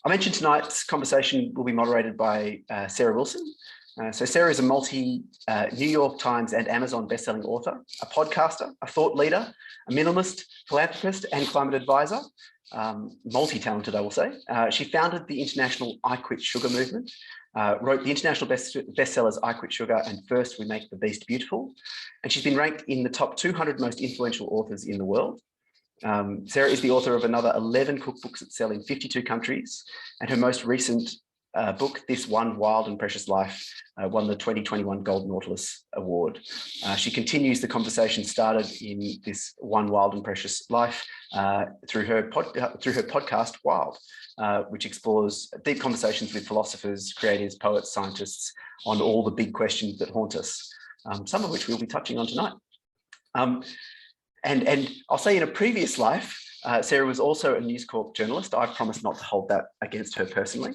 I mentioned tonight's conversation will be moderated by Sarah Wilson. So Sarah is a New York Times and Amazon bestselling author, a podcaster, a thought leader, a minimalist, philanthropist, and climate advisor. Multi-talented, I will say. She founded the international I Quit Sugar movement, wrote the international bestsellers I Quit Sugar and First We Make the Beast Beautiful. And she's been ranked in the top 200 most influential authors in the world. Sarah is the author of another 11 cookbooks that sell in 52 countries, and her most recent book, This One Wild and Precious Life, won the 2021 Gold Nautilus Award. She continues the conversation started in This One Wild and Precious Life through her podcast, Wild, which explores deep conversations with philosophers, creatives, poets, scientists on all the big questions that haunt us, some of which we'll be touching on tonight. And I'll say in a previous life, Sarah was also a News Corp journalist. I promise not to hold that against her personally.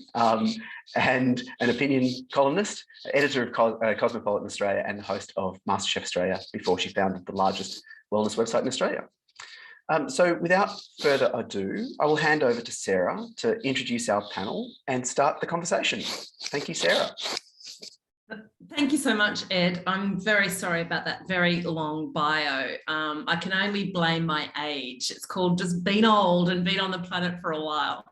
And an opinion columnist, editor of Cosmopolitan Australia, and the host of MasterChef Australia before she founded the largest wellness website in Australia. So without further ado, I will hand over to Sarah to introduce our panel and start the conversation. Thank you, Sarah. Thank you so much, Ed. I'm very sorry about that very long bio. I can only blame my age. It's called just being old and been on the planet for a while.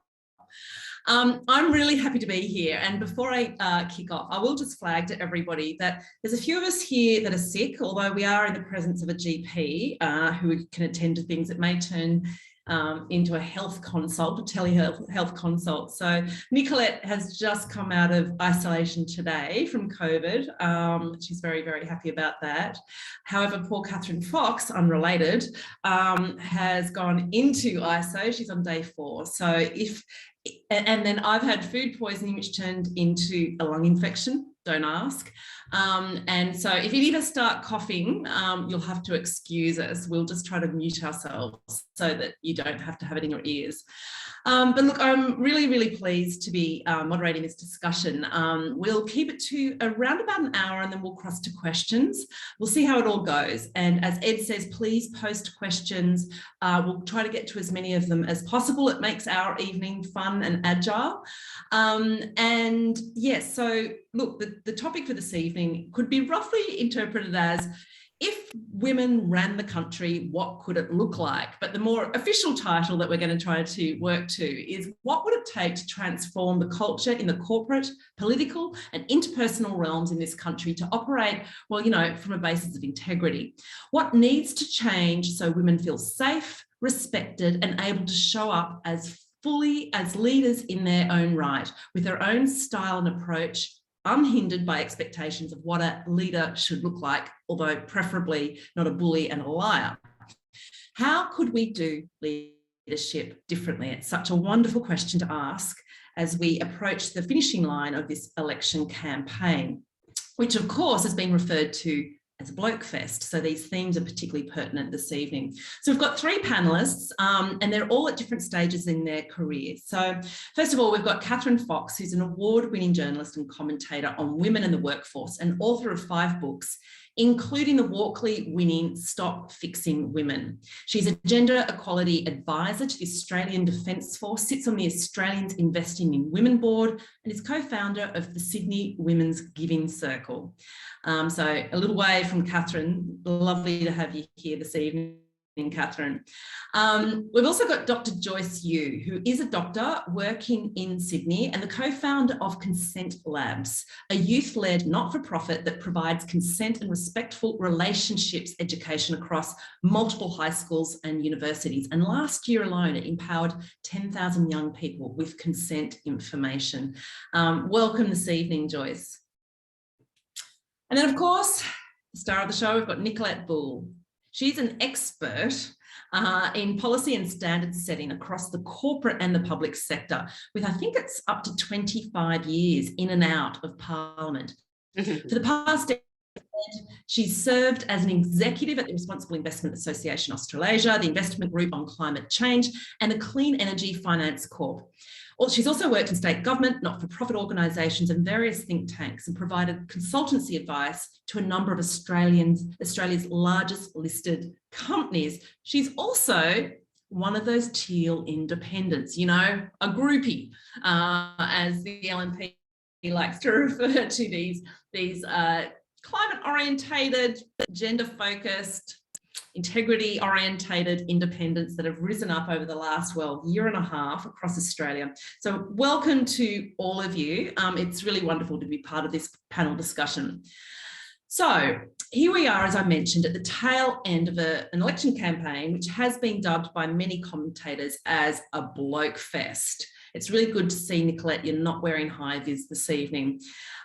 I'm really happy to be here. And before I kick off, I will just flag to everybody that there's a few of us here that are sick, although we are in the presence of a GP who can attend to things that may turn into a health consult, a telehealth consult. So Nicolette has just come out of isolation today from COVID. She's very, very happy about that. However, poor Catherine Fox, unrelated, has gone into ISO. She's on day 4. And then I've had food poisoning, which turned into a lung infection. Don't ask. And so if you either start coughing, you'll have to excuse us. We'll just try to mute ourselves so that you don't have to have it in your ears. But look, I'm really, really pleased to be moderating this discussion. We'll keep it to around about an hour and then we'll cross to questions. We'll see how it all goes. And as Ed says, please post questions. We'll try to get to as many of them as possible. It makes our evening fun and agile. And yes, so look, the topic for this evening could be roughly interpreted as, if women ran the country, what could it look like? But the more official title that we're going to try to work to is, what would it take to transform the culture in the corporate, political and interpersonal realms in this country to operate, well, you know, from a basis of integrity? What needs to change so women feel safe, respected and able to show up as fully as leaders in their own right, with their own style and approach, unhindered by expectations of what a leader should look like, although preferably not a bully and a liar? How could we do leadership differently? It's such a wonderful question to ask as we approach the finishing line of this election campaign, which of course has been referred to as a bloke fest. So these themes are particularly pertinent this evening. So we've got 3 panellists and they're all at different stages in their careers. So first of all, we've got Catherine Fox, who's an award-winning journalist and commentator on women and the workforce and author of 5 books, including the Walkley-winning Stop Fixing Women. She's a gender equality advisor to the Australian Defence Force, sits on the Australians Investing in Women board, and is co-founder of the Sydney Women's Giving Circle. So a little way from Catherine. Lovely to have you here this evening, Catherine. We've also got Dr. Joyce Yu, who is a doctor working in Sydney and the co-founder of Consent Labs, a youth-led not-for-profit that provides consent and respectful relationships education across multiple high schools and universities. And last year alone, it empowered 10,000 young people with consent information. Welcome this evening, Joyce. And then, of course, the star of the show, we've got Nicolette Boele. She's an expert in policy and standard setting across the corporate and the public sector, with I think it's up to 25 years in and out of Parliament. For the past decade, she's served as an executive at the Responsible Investment Association Australasia, the Investment Group on Climate Change, and the Clean Energy Finance Corp. She's also worked in state government, not-for-profit organisations and various think tanks, and provided consultancy advice to a number of Australia's largest listed companies. She's also one of those teal independents, you know, a groupie, as the LNP likes to refer to these climate orientated, gender focused, integrity orientated independents that have risen up over the last, year and a half across Australia. So welcome to all of you. It's really wonderful to be part of this panel discussion. So here we are, as I mentioned, at the tail end of an election campaign, which has been dubbed by many commentators as a bloke fest. It's really good to see, Nicolette, you're not wearing high vis this evening.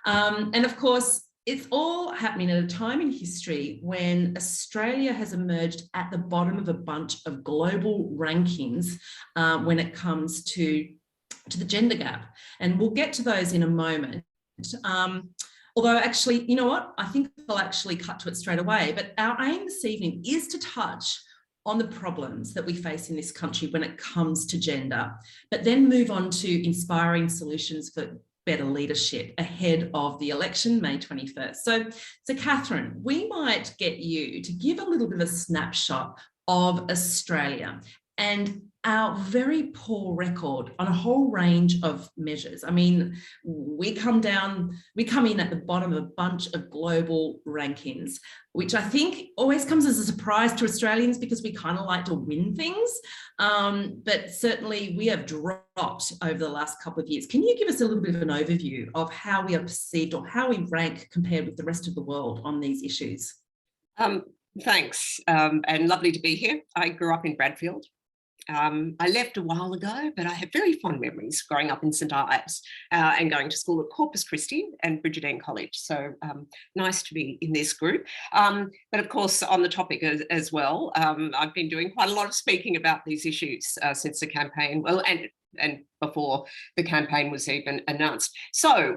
And of course, it's all happening at a time in history when Australia has emerged at the bottom of a bunch of global rankings when it comes to the gender gap. And we'll get to those in a moment. Although actually, you know what? I think I'll actually cut to it straight away. But our aim this evening is to touch on the problems that we face in this country when it comes to gender, but then move on to inspiring solutions for better leadership ahead of the election, May 21st. So Catherine, we might get you to give a little bit of a snapshot of Australia and our very poor record on a whole range of measures. I mean, we come in at the bottom of a bunch of global rankings, which I think always comes as a surprise to Australians because we kind of like to win things. But certainly we have dropped over the last couple of years. Can you give us a little bit of an overview of how we are perceived or how we rank compared with the rest of the world on these issues? Thanks, and lovely to be here. I grew up in Bradfield. I left a while ago, but I have very fond memories growing up in St Ives and going to school at Corpus Christi and Bridgetine College. So nice to be in this group. But of course, on the topic as well, I've been doing quite a lot of speaking about these issues since the campaign, and before the campaign was even announced. So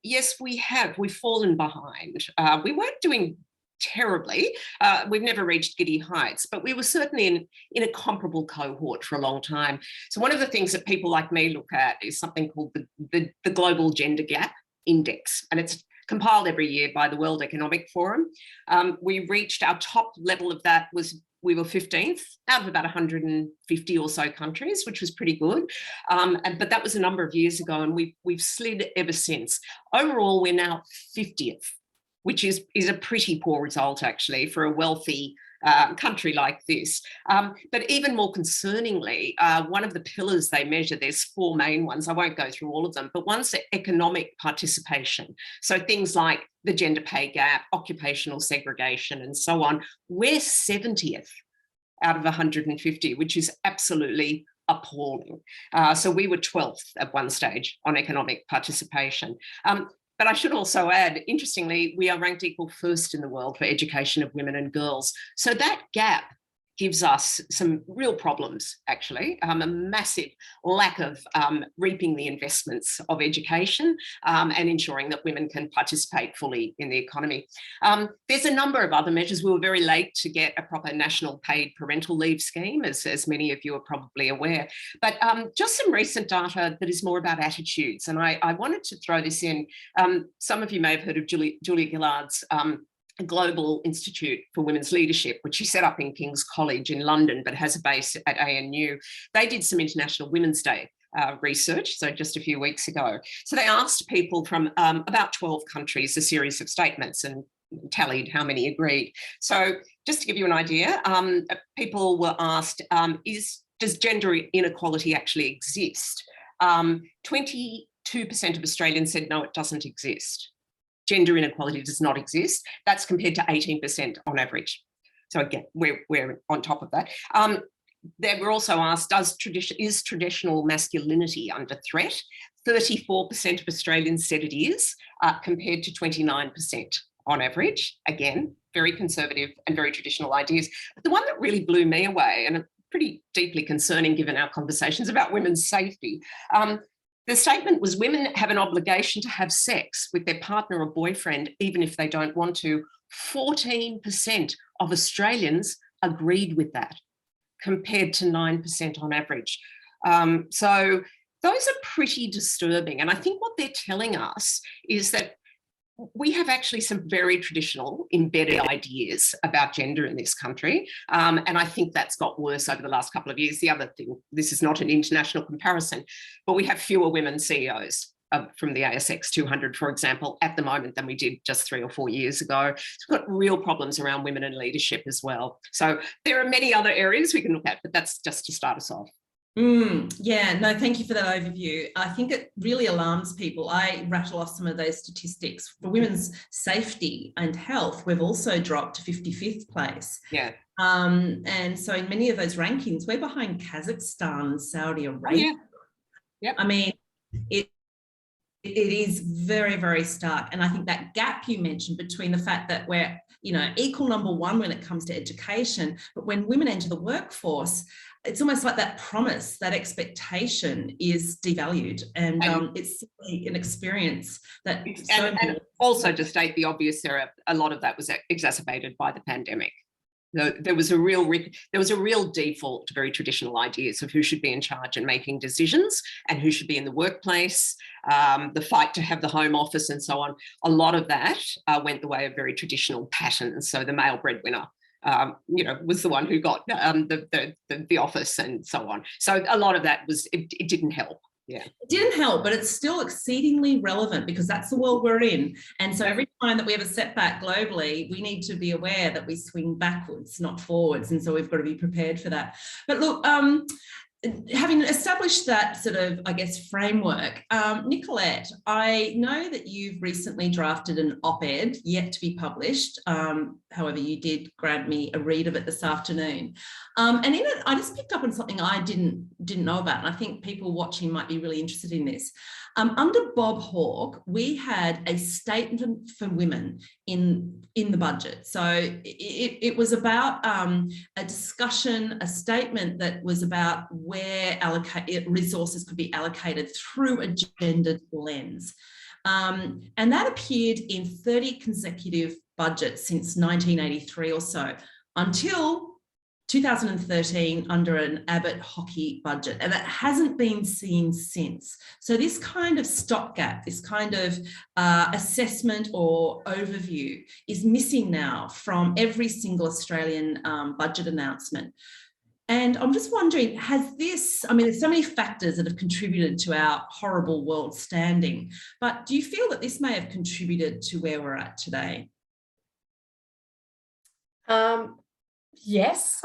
yes, we've fallen behind. We weren't doing terribly. We've never reached giddy heights, but we were certainly in a comparable cohort for a long time. So one of the things that people like me look at is something called the Global Gender Gap Index, and it's compiled every year by the World Economic Forum. We reached our top level of that we were 15th out of about 150 or so countries, which was pretty good. But that was a number of years ago, and we've slid ever since. Overall, we're now 50th. Which is a pretty poor result, actually, for a wealthy country like this. But even more concerningly, one of the pillars they measure, there's four main ones, I won't go through all of them, but one's economic participation. So things like the gender pay gap, occupational segregation, and so on. We're 70th out of 150, which is absolutely appalling. So we were 12th at one stage on economic participation. But I should also add, interestingly, we are ranked equal first in the world for education of women and girls. So that gap gives us some real problems, actually, a massive lack of reaping the investments of education and ensuring that women can participate fully in the economy. There's a number of other measures. We were very late to get a proper national paid parental leave scheme, as many of you are probably aware. But just some recent data that is more about attitudes. And I wanted to throw this in. Some of you may have heard of Julia Gillard's Global Institute for Women's Leadership, which she set up in King's College in London, but has a base at ANU. They did some International Women's Day research, so just a few weeks ago. So they asked people from about 12 countries a series of statements and tallied how many agreed. So just to give you an idea, people were asked, does gender inequality actually exist? 22% of Australians said, no, it doesn't exist. Gender inequality does not exist. That's compared to 18% on average. So again, we're on top of that. They were also asked, is traditional masculinity under threat? 34% of Australians said it is, compared to 29% on average. Again, very conservative and very traditional ideas. But the one that really blew me away, and pretty deeply concerning given our conversations about women's safety, the statement was women have an obligation to have sex with their partner or boyfriend, even if they don't want to. 14% of Australians agreed with that, compared to 9% on average. So those are pretty disturbing. And I think what they're telling us is that we have actually some very traditional embedded ideas about gender in this country. And I think that's got worse over the last couple of years. The other thing, this is not an international comparison, but we have fewer women CEOs from the ASX 200, for example, at the moment than we did just 3 or 4 years ago. So we've got real problems around women in leadership as well. So there are many other areas we can look at, but that's just to start us off. Yeah, no, thank you for that overview. I think it really alarms people. I rattle off some of those statistics. For women's safety and health, we've also dropped to 55th place. Yeah. And so in many of those rankings, we're behind Kazakhstan, Saudi Arabia. Oh, yeah. Yep. I mean, it is very, very stark. And I think that gap you mentioned between the fact that we're, equal number one when it comes to education, but when women enter the workforce, it's almost like that promise, that expectation is devalued. And it's simply an experience that... And also to state the obvious, Sarah, a lot of that was exacerbated by the pandemic. There was a real default to very traditional ideas of who should be in charge and making decisions and who should be in the workplace, the fight to have the home office and so on. A lot of that went the way of very traditional patterns. So the male breadwinner, was the one who got the office and so on. So a lot of that it didn't help. Yeah. It didn't help, but it's still exceedingly relevant because that's the world we're in. And so every time that we have a setback globally, we need to be aware that we swing backwards, not forwards. And so we've got to be prepared for that. But look, having established that sort of, I guess, framework, Nicolette, I know that you've recently drafted an op-ed yet to be published. However, you did grant me a read of it this afternoon. And in it, I just picked up on something I didn't know about. And I think people watching might be really interested in this. Under Bob Hawke, we had a statement for women in the budget. So it was about a discussion, a statement that was about where resources could be allocated through a gendered lens. And that appeared in 30 consecutive budgets since 1983 or so, until 2013 under an Abbott-Hockey budget, and that hasn't been seen since. So this kind of stopgap, this kind of assessment or overview is missing now from every single Australian budget announcement. And I'm just wondering, there's so many factors that have contributed to our horrible world standing, but do you feel that this may have contributed to where we're at today? Yes,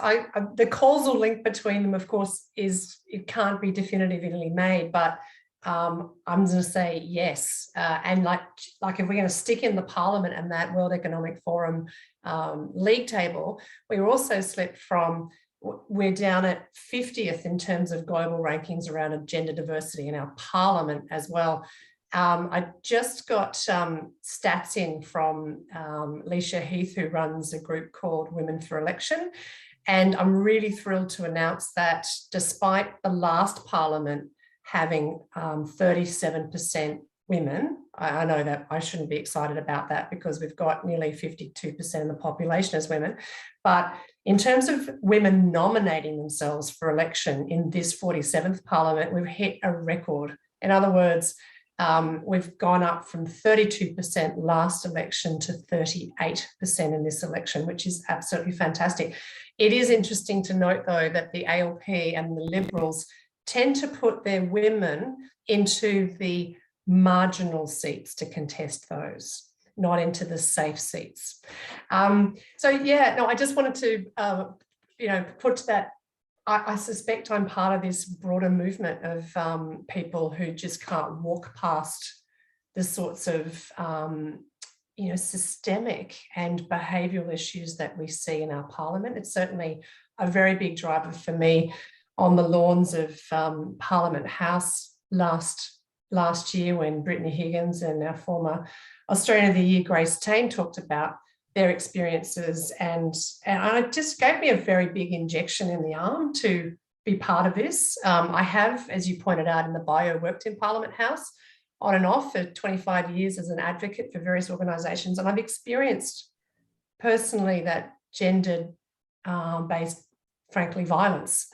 the causal link between them, of course, it can't be definitively made, but I'm going to say yes. And like if we're going to stick in the Parliament and that World Economic Forum league table, we also slipped from, we're down at 50th in terms of global rankings around gender diversity in our Parliament as well. I just got stats in from Leisha Heath, who runs a group called Women for Election. And I'm really thrilled to announce that despite the last Parliament having 37% women, I know that I shouldn't be excited about that because we've got nearly 52% of the population as women. But in terms of women nominating themselves for election in this 47th Parliament, we've hit a record. In other words, we've gone up from 32% last election to 38% in this election, which is absolutely fantastic. It is interesting to note, though, that the ALP and the Liberals tend to put their women into the marginal seats to contest those, not into the safe seats. I just wanted to, put that. I suspect I'm part of this broader movement of people who just can't walk past the sorts of, systemic and behavioural issues that we see in our Parliament. It's certainly a very big driver for me on the lawns of Parliament House last year when Brittany Higgins and our former Australian of the Year, Grace Tane, talked about their experiences, and it just gave me a very big injection in the arm to be part of this. I have, as you pointed out in the bio, worked in Parliament House on and off for 25 years as an advocate for various organisations, and I've experienced personally that gender-based, frankly, violence,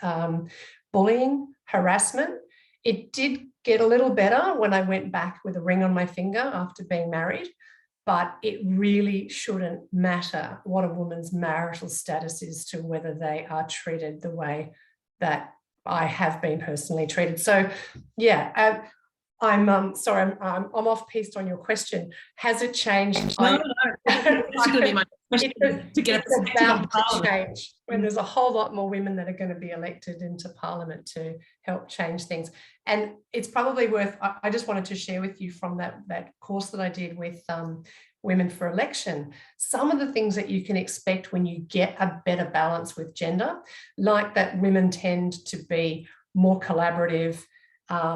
bullying, harassment. It did get a little better when I went back with a ring on my finger after being married. but it really shouldn't matter what a woman's marital status is to whether they are treated the way that I have been personally treated. So, yeah, I'm sorry, I'm off-piste on your question. Has it changed? No, that's going to be my question to get a perspective on about to change when there's a whole lot more women that are going to be elected into Parliament to help change things. And it's probably worth, I just wanted to share with you from that course that I did with Women for Election, some of the things that you can expect when you get a better balance with gender, like that women tend to be more collaborative,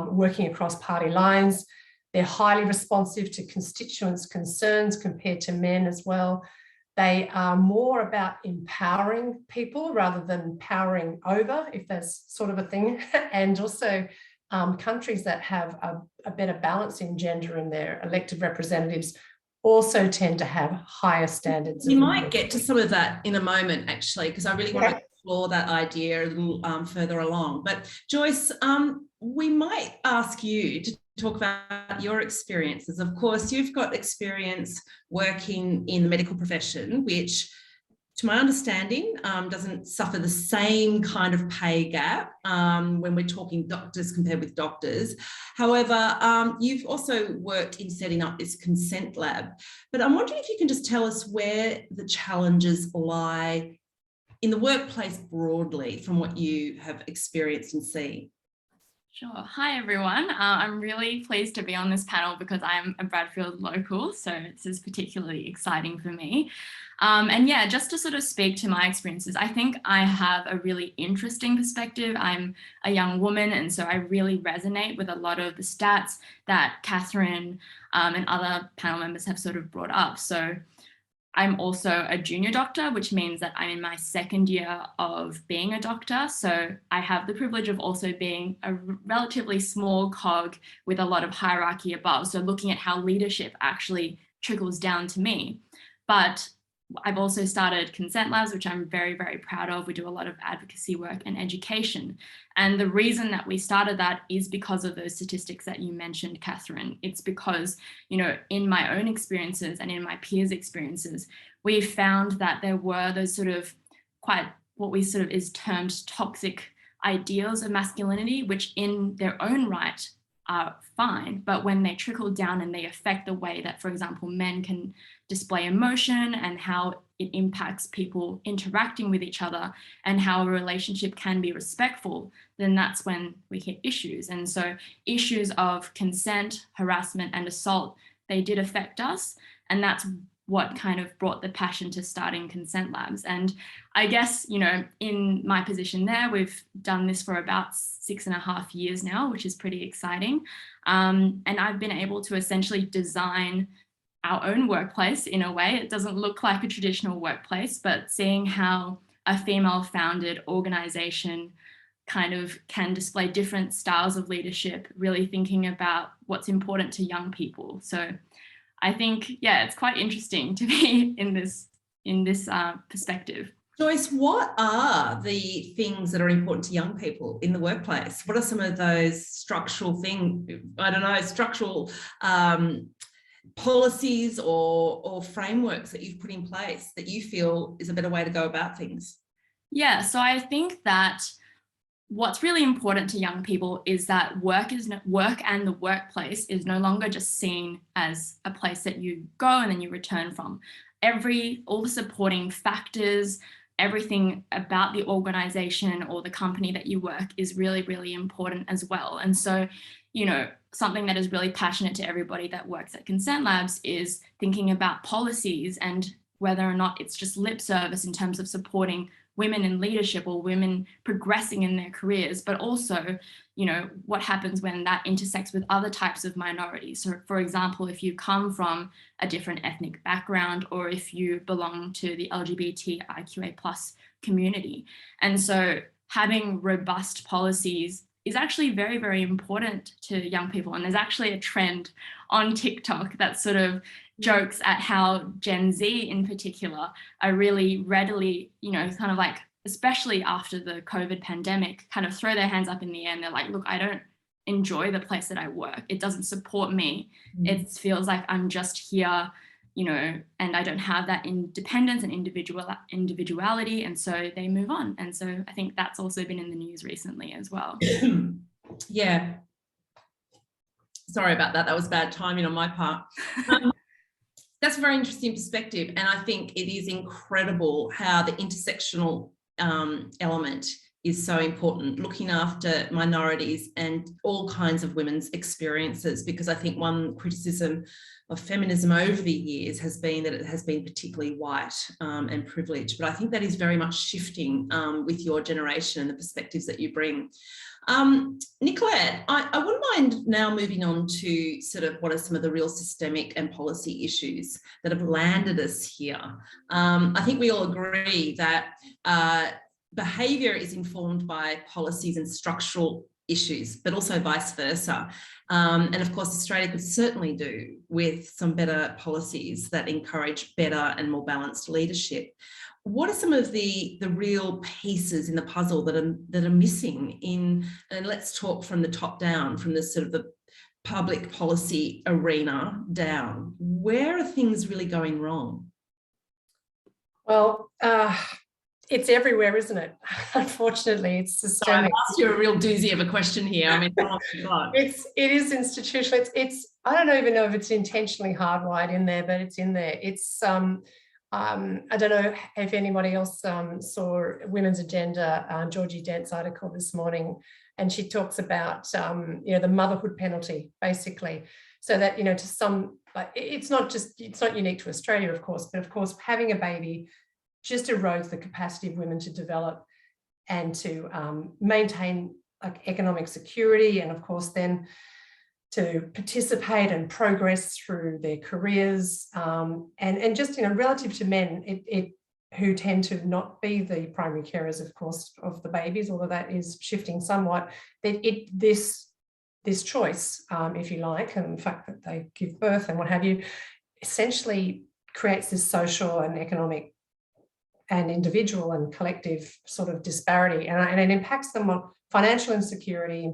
working across party lines. They're highly responsive to constituents' concerns compared to men as well. They are more about empowering people rather than powering over, if that's sort of a thing. And also countries that have a better balance in gender in their elected representatives also tend to have higher standards. You might get to some of that in a moment, actually, because I really want to explore that idea a little further along. But Joyce, we might ask you to talk about your experiences. Of course, you've got experience working in the medical profession, which, to my understanding, doesn't suffer the same kind of pay gap when we're talking doctors compared with doctors. However, you've also worked in setting up this consent lab. But I'm wondering if you can just tell us where the challenges lie in the workplace broadly from what you have experienced and seen. Sure. Hi, everyone. I'm really pleased to be on this panel because I'm a Bradfield local, so this is particularly exciting for me. And yeah, just to sort of speak to my experiences, I think I have a really interesting perspective. I'm a young woman, and so I really resonate with a lot of the stats that Catherine and other panel members have sort of brought up. So I'm also a junior doctor, which means that I'm in my second year of being a doctor. So I have the privilege of also being a relatively small cog with a lot of hierarchy above. So looking at how leadership actually trickles down to me. But I've also started consent labs, which I'm very, very proud of. We do a lot of advocacy work and education. And the reason that we started that is because of those statistics that you mentioned, Catherine. It's because, you know, in my own experiences and in my peers' experiences, we found that there were those sort of quite what we sort of is termed toxic ideals of masculinity, which in their own right are fine, but when they trickle down and they affect the way that, for example, men can display emotion and how it impacts people interacting with each other and how a relationship can be respectful, then that's when we hit issues. And so issues of consent, harassment, and assault, they did affect us. And that's what kind of brought the passion to starting consent labs. And I guess, you know, in my position there, we've done this for about 6.5 years now, which is pretty exciting. And I've been able to essentially design our own workplace in a way. It doesn't look like a traditional workplace, but seeing how a female-founded organization kind of can display different styles of leadership, really thinking about what's important to young people. So I think, yeah, it's quite interesting to be in this perspective. Joyce, what are the things that are important to young people in the workplace? What are some of those structural things, structural policies or frameworks that you've put in place that you feel is a better way to go about things? Yeah, so I think that what's really important to young people is that work and the workplace is no longer just seen as a place that you go and then you return from. All the supporting factors, everything about the organization or the company that you work is really, really important as well. And so, you know, something that is really passionate to everybody that works at Consent Labs is thinking about policies and whether or not it's just lip service in terms of supporting women in leadership or women progressing in their careers, but also, you know, what happens when that intersects with other types of minorities. So for example, if you come from a different ethnic background or if you belong to the LGBTIQA+ community. And so having robust policies is actually very, very important to young people. And there's actually a trend on TikTok that sort of jokes at how Gen Z in particular are really readily, you know, kind of like, especially after the COVID pandemic, kind of throw their hands up in the air and they're like, look, I don't enjoy the place that I work. It doesn't support me. It feels like I'm just here, you know, and I don't have that independence and individuality, and so they move on. And so I think that's also been in the news recently as well. Yeah. Sorry about that. That was bad timing on my part. That's a very interesting perspective. And I think it is incredible how the intersectional element is so important, looking after minorities and all kinds of women's experiences, because I think one criticism of feminism over the years has been that it has been particularly white and privileged. But I think that is very much shifting with your generation and the perspectives that you bring. Nicolette, I wouldn't mind now moving on to sort of what are some of the real systemic and policy issues that have landed us here. I think we all agree that behaviour is informed by policies and structural issues, but also vice versa. And of course, Australia could certainly do with some better policies that encourage better and more balanced leadership. What are some of the real pieces in the puzzle that are missing in, and let's talk from the top down, from the sort of the public policy arena down, where are things really going wrong? Well, it's everywhere, isn't it? Unfortunately, it's systemic. I asked you a real doozy of a question here. I mean, oh my God. It is institutional. It's I don't even know if it's intentionally hardwired in there, but it's in there. It's I don't know if anybody else saw Women's Agenda, Georgie Dent's article this morning, and she talks about you know, the motherhood penalty, basically, so that, you know, to some, like, it's not unique to Australia, of course, but of course having a baby just erodes the capacity of women to develop and to maintain like economic security, and of course then to participate and progress through their careers, and just, you know, relative to men, who tend to not be the primary carers, of course, of the babies, although that is shifting somewhat. This choice, if you like, and the fact that they give birth and what have you, essentially creates this social and economic and individual and collective sort of disparity, and it impacts them on financial insecurity,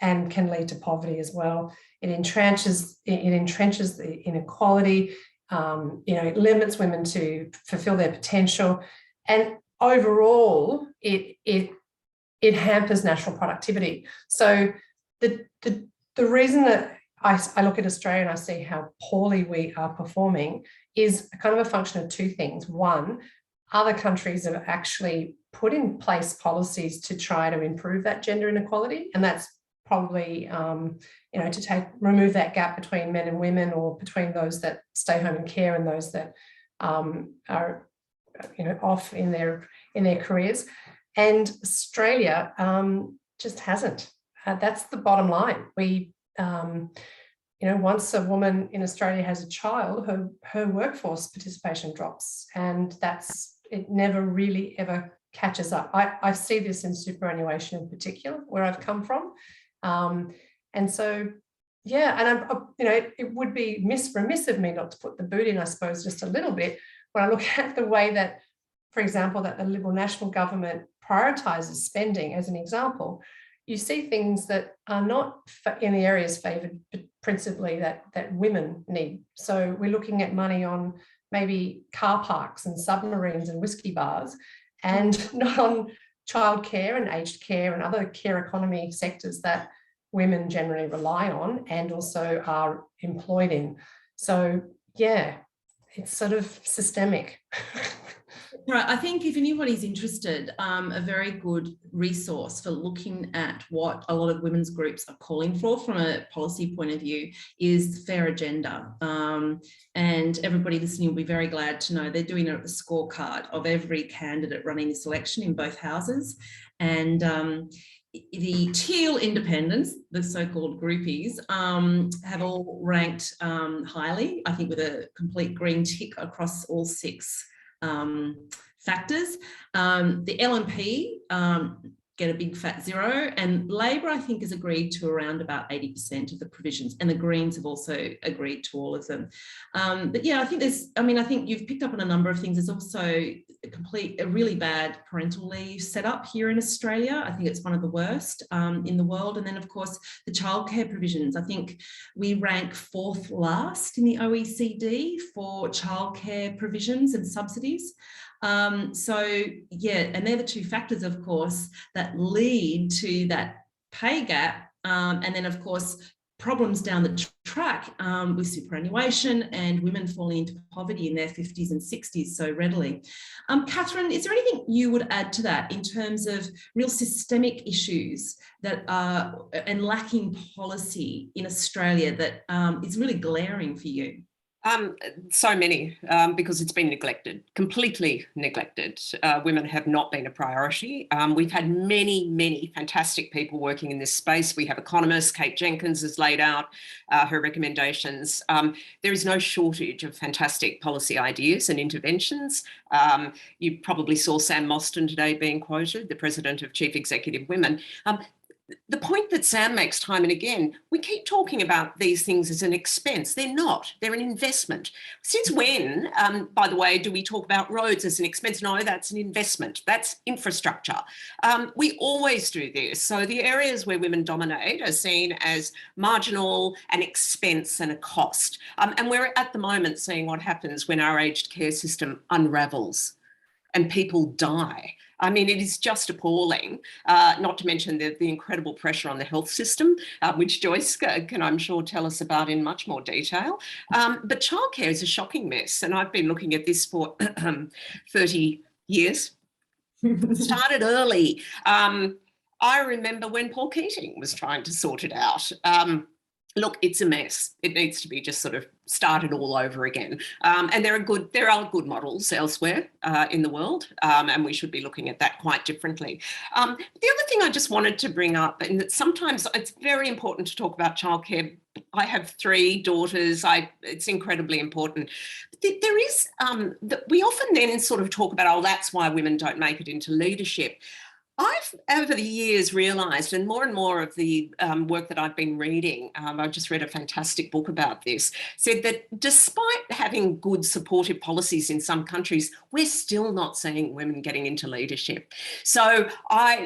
and can lead to poverty as well. It entrenches the inequality. You know, it limits women to fulfill their potential, and overall, it hampers national productivity. So the reason that I look at Australia and I see how poorly we are performing is kind of a function of two things. One, other countries have actually put in place policies to try to improve that gender inequality, and that's probably, you know, to remove that gap between men and women, or between those that stay home and care and those that are, you know, off in their careers. And Australia just hasn't. That's the bottom line. We, you know, once a woman in Australia has a child, her workforce participation drops, and it never really ever catches up. I see this in superannuation in particular, where I've come from. And so, yeah, and you know, it would be remiss of me not to put the boot in, I suppose, just a little bit, when I look at the way that, for example, that the Liberal National Government prioritises spending, as an example. You see things that are not in the areas favoured principally that women need. So we're looking at money on maybe car parks and submarines and whiskey bars, and not on childcare and aged care and other care economy sectors that women generally rely on and also are employed in. So yeah, it's sort of systemic. Right. I think if anybody's interested, a very good resource for looking at what a lot of women's groups are calling for from a policy point of view is Fair Agenda. And everybody listening will be very glad to know they're doing a scorecard of every candidate running this election in both houses. And the teal independents, the so-called groupies, have all ranked highly, I think with a complete green tick across all 6 factors. The LNP get a big fat zero, and Labor, I think, has agreed to around about 80% of the provisions, and the Greens have also agreed to all of them. But yeah, I think I think you've picked up on a number of things. There's also a really bad parental leave setup here in Australia. I think it's one of the worst in the world. And then, of course, the childcare provisions. I think we rank 4th last in the OECD for childcare provisions and subsidies. So yeah, and they're the two factors, of course, that lead to that pay gap. And then, of course, problems down the track with superannuation and women falling into poverty in their 50s and 60s so readily. Catherine, is there anything you would add to that in terms of real systemic issues that are and lacking policy in Australia that is really glaring for you? So many, because it's been neglected, completely neglected. Women have not been a priority. We've had many, many fantastic people working in this space. We have economists. Kate Jenkins has laid out her recommendations. There is no shortage of fantastic policy ideas and interventions. You probably saw Sam Mostyn today being quoted, the President of Chief Executive Women. The point that Sam makes time and again, we keep talking about these things as an expense. They're not. They're an investment. Since when, by the way, do we talk about roads as an expense? No, that's an investment. That's infrastructure. We always do this. So the areas where women dominate are seen as marginal, an expense and a cost. And we're at the moment seeing what happens when our aged care system unravels and people die. I mean, it is just appalling, not to mention the incredible pressure on the health system, which Joyce can, I'm sure, tell us about in much more detail. But childcare is a shocking mess, and I've been looking at this for 30 years. Started early. I remember when Paul Keating was trying to sort it out. Look, it's a mess. It needs to be just sort of started all over again. And there are good models elsewhere in the world, and we should be looking at that quite differently. The other thing I just wanted to bring up, and that sometimes it's very important to talk about childcare. I have 3 daughters. It's incredibly important. There is, we often then sort of talk about, oh, that's why women don't make it into leadership. I've, over the years, realised, and more of the work that I've been reading, I've just read a fantastic book about this, said that despite having good supportive policies in some countries, we're still not seeing women getting into leadership. So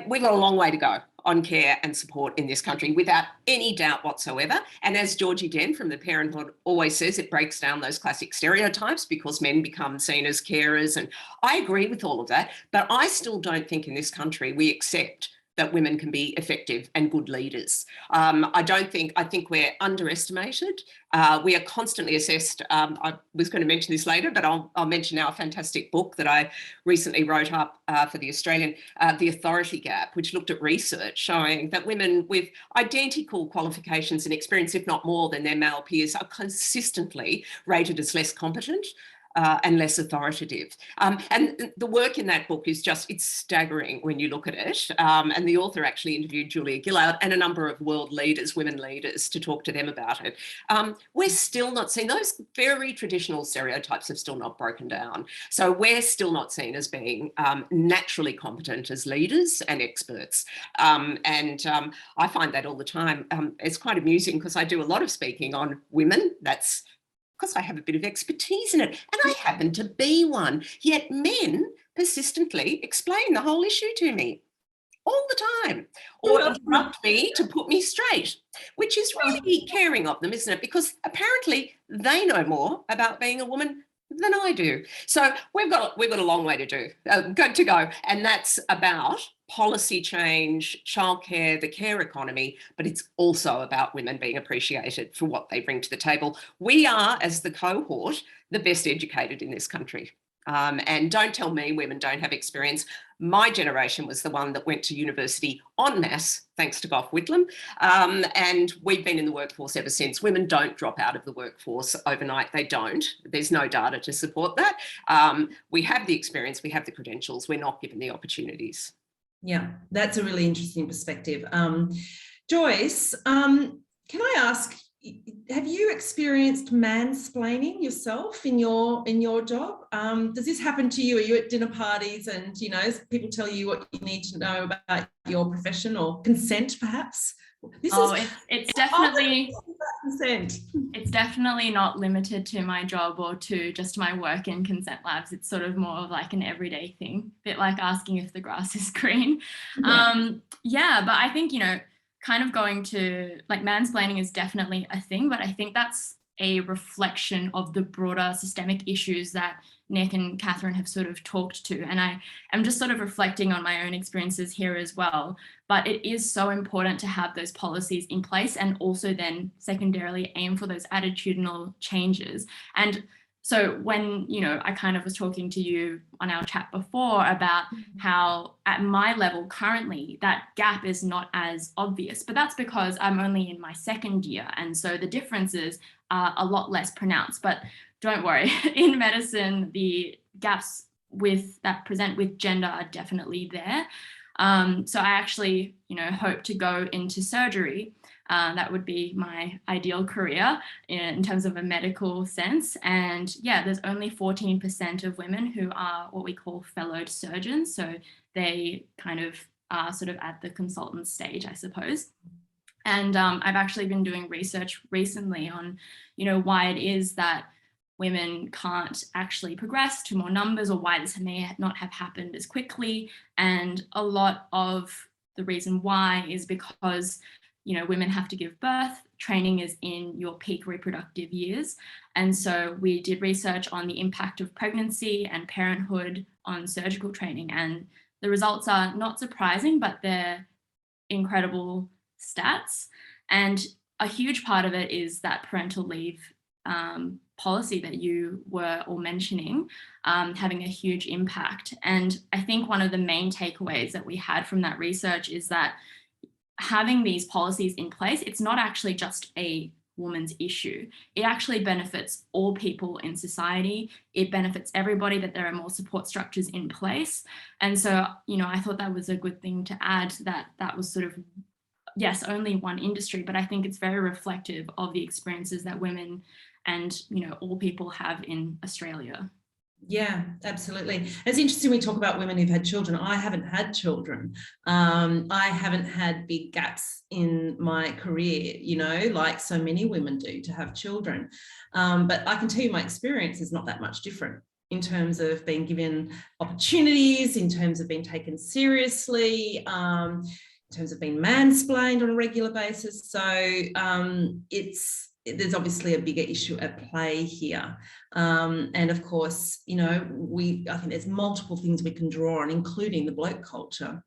we've got a long way to go on care and support in this country, without any doubt whatsoever. And as Georgie Den from the Parenthood always says, it breaks down those classic stereotypes because men become seen as carers. And I agree with all of that, but I still don't think in this country we accept that women can be effective and good leaders. I think we're underestimated. We are constantly assessed. I was going to mention this later, but I'll mention now a fantastic book that I recently wrote up for the Australian, The Authority Gap, which looked at research showing that women with identical qualifications and experience, if not more than their male peers, are consistently rated as less competent and less authoritative. And the work in that book is it's staggering when you look at it. And the author actually interviewed Julia Gillard and a number of world leaders, women leaders, to talk to them about it. We're still not seeing, those very traditional stereotypes have still not broken down. So we're still not seen as being naturally competent as leaders and experts. I find that all the time. It's quite amusing because I do a lot of speaking on women. That's because I have a bit of expertise in it, and I happen to be one. Yet men persistently explain the whole issue to me all the time, or interrupt me to put me straight, which is really caring of them, isn't it? Because apparently they know more about being a woman than I do. So we've got a long way to go, and that's about policy change, childcare, the care economy, but it's also about women being appreciated for what they bring to the table. We are, as the cohort, the best educated in this country. And don't tell me women don't have experience. My generation was the one that went to university en masse, thanks to Gough Whitlam. And we've been in the workforce ever since. Women don't drop out of the workforce overnight. They don't. There's no data to support that. We have the experience, we have the credentials. We're not given the opportunities. Yeah, that's a really interesting perspective. Joyce, can I ask, have you experienced mansplaining yourself in your job? Does this happen to you? Are you at dinner parties and, people tell you what you need to know about your profession or consent, perhaps? It's definitely consent. It's definitely not limited to my job or to just my work in consent labs. It's sort of more of like an everyday thing, a bit like asking if the grass is green. But I think, kind of going to like mansplaining is definitely a thing, but I think that's a reflection of the broader systemic issues that Nick and Catherine have sort of talked to. And I am just sort of reflecting on my own experiences here as well. But it is so important to have those policies in place and also then secondarily aim for those attitudinal changes. And so when, I kind of was talking to you on our chat before about how at my level currently, that gap is not as obvious, but that's because I'm only in my second year. And so the differences are a lot less pronounced, but don't worry, in medicine, the gaps that present with gender are definitely there. So I actually, hope to go into surgery. That would be my ideal career in terms of a medical sense. And there's only 14% of women who are what we call fellowed surgeons. So they kind of are sort of at the consultant stage, I suppose. And I've actually been doing research recently on, why it is that women can't actually progress to more numbers or why this may not have happened as quickly. And a lot of the reason why is because, women have to give birth. Training is in your peak reproductive years. And so we did research on the impact of pregnancy and parenthood on surgical training. And the results are not surprising, but they're incredible stats. And a huge part of it is that parental leave policy that you were all mentioning, having a huge impact. And I think one of the main takeaways that we had from that research is that having these policies in place, it's not actually just a woman's issue. It actually benefits all people in society. It benefits everybody that there are more support structures in place. And so, I thought that was a good thing to add, that was sort of, yes, only one industry, but I think it's very reflective of the experiences that women and, all people have in Australia. Yeah, absolutely. It's interesting we talk about women who've had children. I haven't had children. I haven't had big gaps in my career, like so many women do to have children. But I can tell you my experience is not that much different in terms of being given opportunities, in terms of being taken seriously, in terms of being mansplained on a regular basis. So there's obviously a bigger issue at play here. And of course, I think there's multiple things we can draw on, including the bloke culture.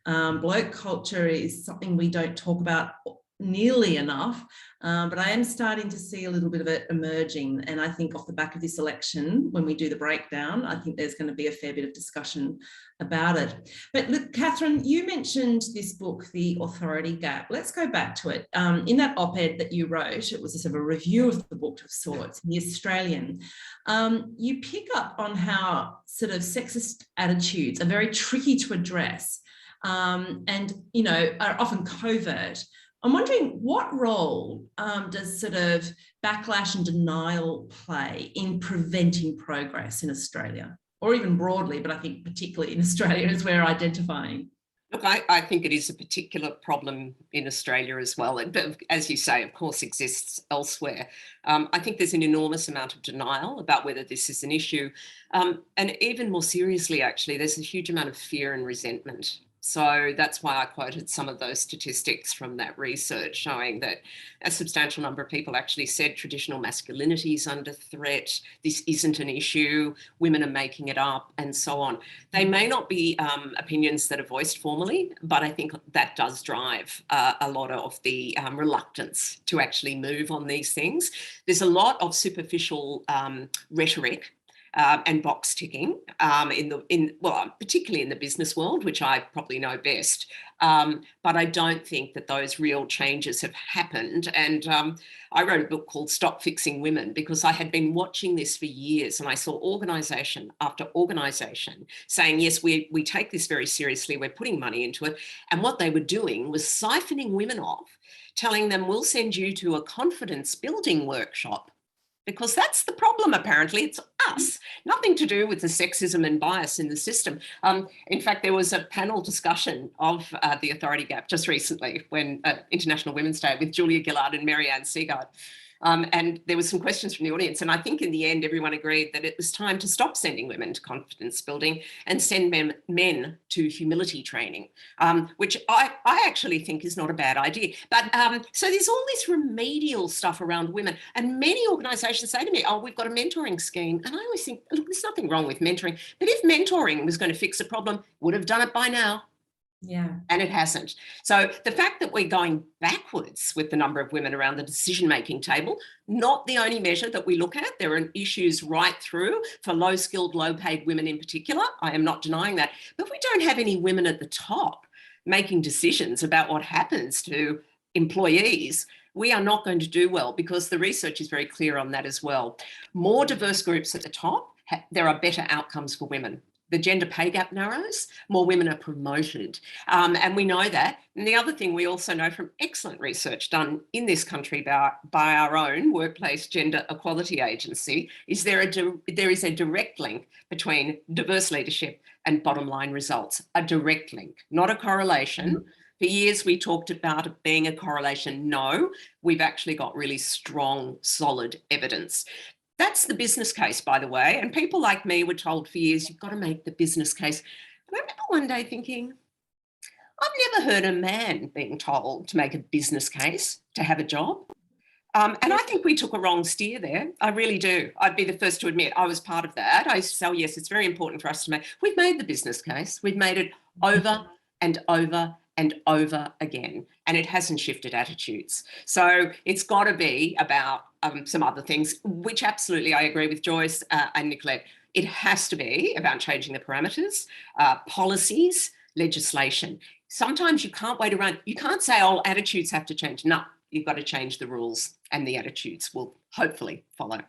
Bloke culture is something we don't talk about nearly enough, but I am starting to see a little bit of it emerging. And I think off the back of this election, when we do the breakdown, I think there's going to be a fair bit of discussion about it. But look, Catherine, you mentioned this book, The Authority Gap. Let's go back to it. In that op-ed that you wrote, it was a sort of a review of the book of sorts, The Australian. You pick up on how sort of sexist attitudes are very tricky to address and, are often covert. I'm wondering what role does sort of backlash and denial play in preventing progress in Australia, or even broadly, but I think particularly in Australia as we're identifying? Look, I think it is a particular problem in Australia as well. But as you say, of course, exists elsewhere. I think there's an enormous amount of denial about whether this is an issue. And even more seriously, actually, there's a huge amount of fear and resentment. So that's why I quoted some of those statistics from that research showing that a substantial number of people actually said traditional masculinity is under threat, this isn't an issue, women are making it up, and so on. They may not be opinions that are voiced formally, but I think that does drive a lot of the reluctance to actually move on these things. There's a lot of superficial rhetoric and box ticking particularly in the business world, which I probably know best. But I don't think that those real changes have happened. And I wrote a book called Stop Fixing Women because I had been watching this for years and I saw organisation after organisation saying, yes, we take this very seriously, we're putting money into it. And what they were doing was siphoning women off telling them we'll send you to a confidence building workshop. Because that's the problem, apparently. It's us, nothing to do with the sexism and bias in the system. In fact, there was a panel discussion of the authority gap just recently when International Women's Day with Julia Gillard and Marianne Seagard. And there were some questions from the audience. And I think in the end, everyone agreed that it was time to stop sending women to confidence building and send men to humility training, which I actually think is not a bad idea. But so there's all this remedial stuff around women. And many organisations say to me, oh, we've got a mentoring scheme. And I always think, look, there's nothing wrong with mentoring. But if mentoring was going to fix a problem, would have done it by now. Yeah. And it hasn't. So the fact that we're going backwards with the number of women around the decision-making table, not the only measure that we look at. There are issues right through for low-skilled, low-paid women in particular. I am not denying that. But we don't have any women at the top making decisions about what happens to employees. We are not going to do well because the research is very clear on that as well. More diverse groups at the top, there are better outcomes for women. The gender pay gap narrows, more women are promoted. And we know that. And the other thing we also know from excellent research done in this country by our own Workplace Gender Equality Agency is there is a direct link between diverse leadership and bottom line results, a direct link, not a correlation. For years, we talked about it being a correlation. No, we've actually got really strong, solid evidence. That's the business case, by the way. And people like me were told for years, you've got to make the business case. And I remember one day thinking, I've never heard a man being told to make a business case to have a job. And I think we took a wrong steer there. I really do. I'd be the first to admit I was part of that. I used to say, oh, yes, it's very important for us to make. We've made the business case. We've made it over and over and over again, and it hasn't shifted attitudes. So it's got to be about some other things, which absolutely I agree with Joyce and Nicolette. It has to be about changing the parameters, policies, legislation. Sometimes you can't wait around. You can't say, oh, attitudes have to change. No, you've got to change the rules and the attitudes will hopefully follow.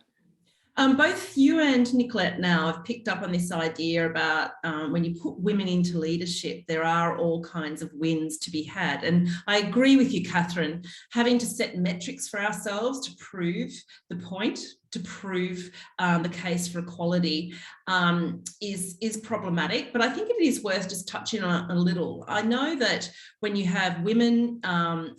Both you and Nicolette now have picked up on this idea about when you put women into leadership, there are all kinds of wins to be had. And I agree with you, Catherine, having to set metrics for ourselves to prove the point, to prove the case for equality is problematic, but I think it is worth just touching on a little. I know that when you have women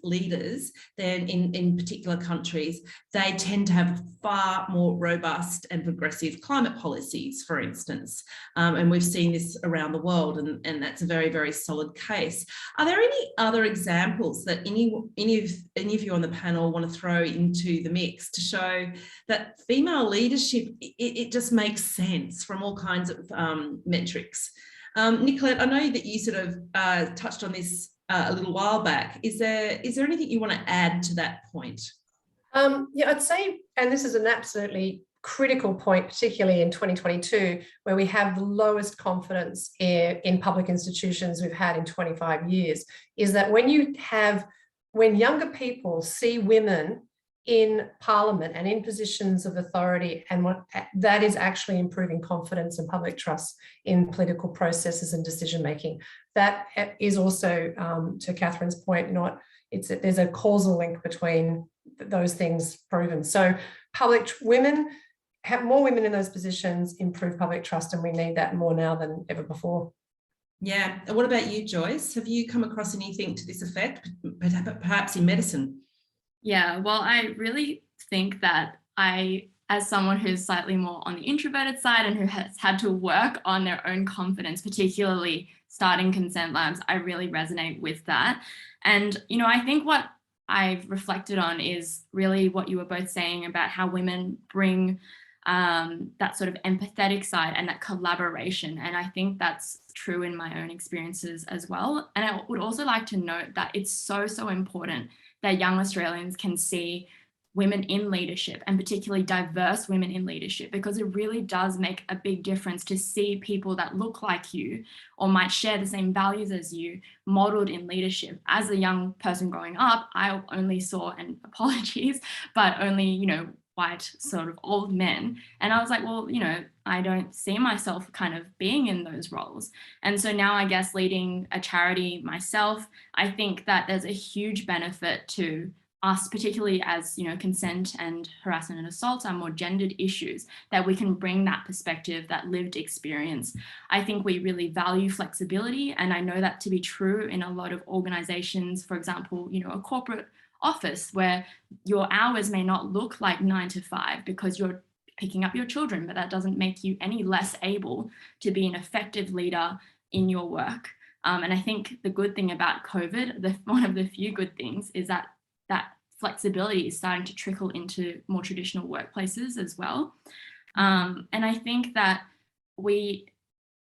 leaders, then in particular countries, they tend to have far more robust and progressive climate policies, for instance, and we've seen this around the world, and that's a very, very solid case. Are there any other examples that any of you on the panel want to throw into the mix to show that female leadership, it just makes sense from all kinds of metrics? Nicolette, I know that you sort of touched on this a little while back. Is there anything you want to add to that point? Yeah, I'd say, and this is an absolutely critical point, particularly in 2022, where we have the lowest confidence in public institutions we've had in 25 years, is that when younger people see women in Parliament and in positions of authority, and that is actually improving confidence and public trust in political processes and decision making. That is also, to Catherine's point, there's a causal link between those things proven. So more women in those positions improve public trust, and we need that more now than ever before. Yeah. And what about you, Joyce? Have you come across anything to this effect, perhaps in medicine? Yeah, well, I really think that as someone who's slightly more on the introverted side and who has had to work on their own confidence, particularly starting consent labs, I really resonate with that. And, I think what I've reflected on is really what you were both saying about how women bring that sort of empathetic side and that collaboration. And I think that's true in my own experiences as well. And I would also like to note that it's so, so important that young Australians can see women in leadership, and particularly diverse women in leadership, because it really does make a big difference to see people that look like you or might share the same values as you modeled in leadership. As a young person growing up, I only saw, and apologies, but only, white sort of old men. And I was like, well, I don't see myself kind of being in those roles. And so now I guess leading a charity myself, I think that there's a huge benefit to us, particularly as, consent and harassment and assault are more gendered issues, that we can bring that perspective, that lived experience. I think we really value flexibility, and I know that to be true in a lot of organizations, for example, a corporate office where your hours may not look like 9 to 5 because you're picking up your children, but that doesn't make you any less able to be an effective leader in your work. And I think the good thing about COVID, one of the few good things, is that flexibility is starting to trickle into more traditional workplaces as well. And I think that we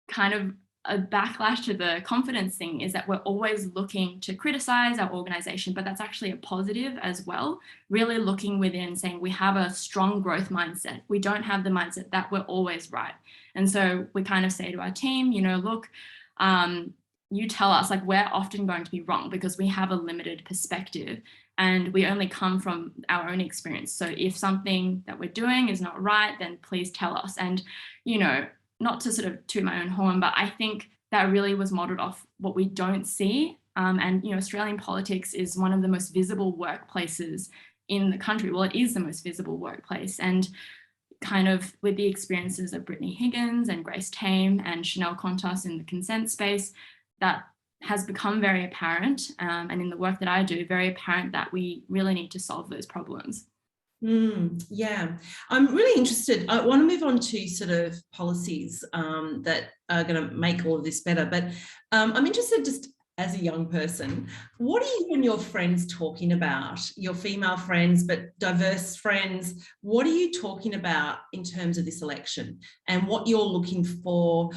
kind of, a backlash to the confidence thing is that we're always looking to criticize our organization, but that's actually a positive as well. Really looking within, saying we have a strong growth mindset. We don't have the mindset that we're always right. And so we kind of say to our team, look, you tell us, like, we're often going to be wrong because we have a limited perspective and we only come from our own experience. So if something that we're doing is not right, then please tell us. And, not to sort of toot my own horn, but I think that really was modeled off what we don't see. And, Australian politics is one of the most visible workplaces in the country. Well, it is the most visible workplace. And kind of with the experiences of Brittany Higgins and Grace Tame and Chanel Contos in the consent space, that has become very apparent. And in the work that I do, very apparent that we really need to solve those problems. Yeah, I'm really interested. I want to move on to sort of policies that are going to make all of this better. But I'm interested, just as a young person, what are you and your friends talking about? Your female friends, but diverse friends. What are you talking about in terms of this election and what you're looking for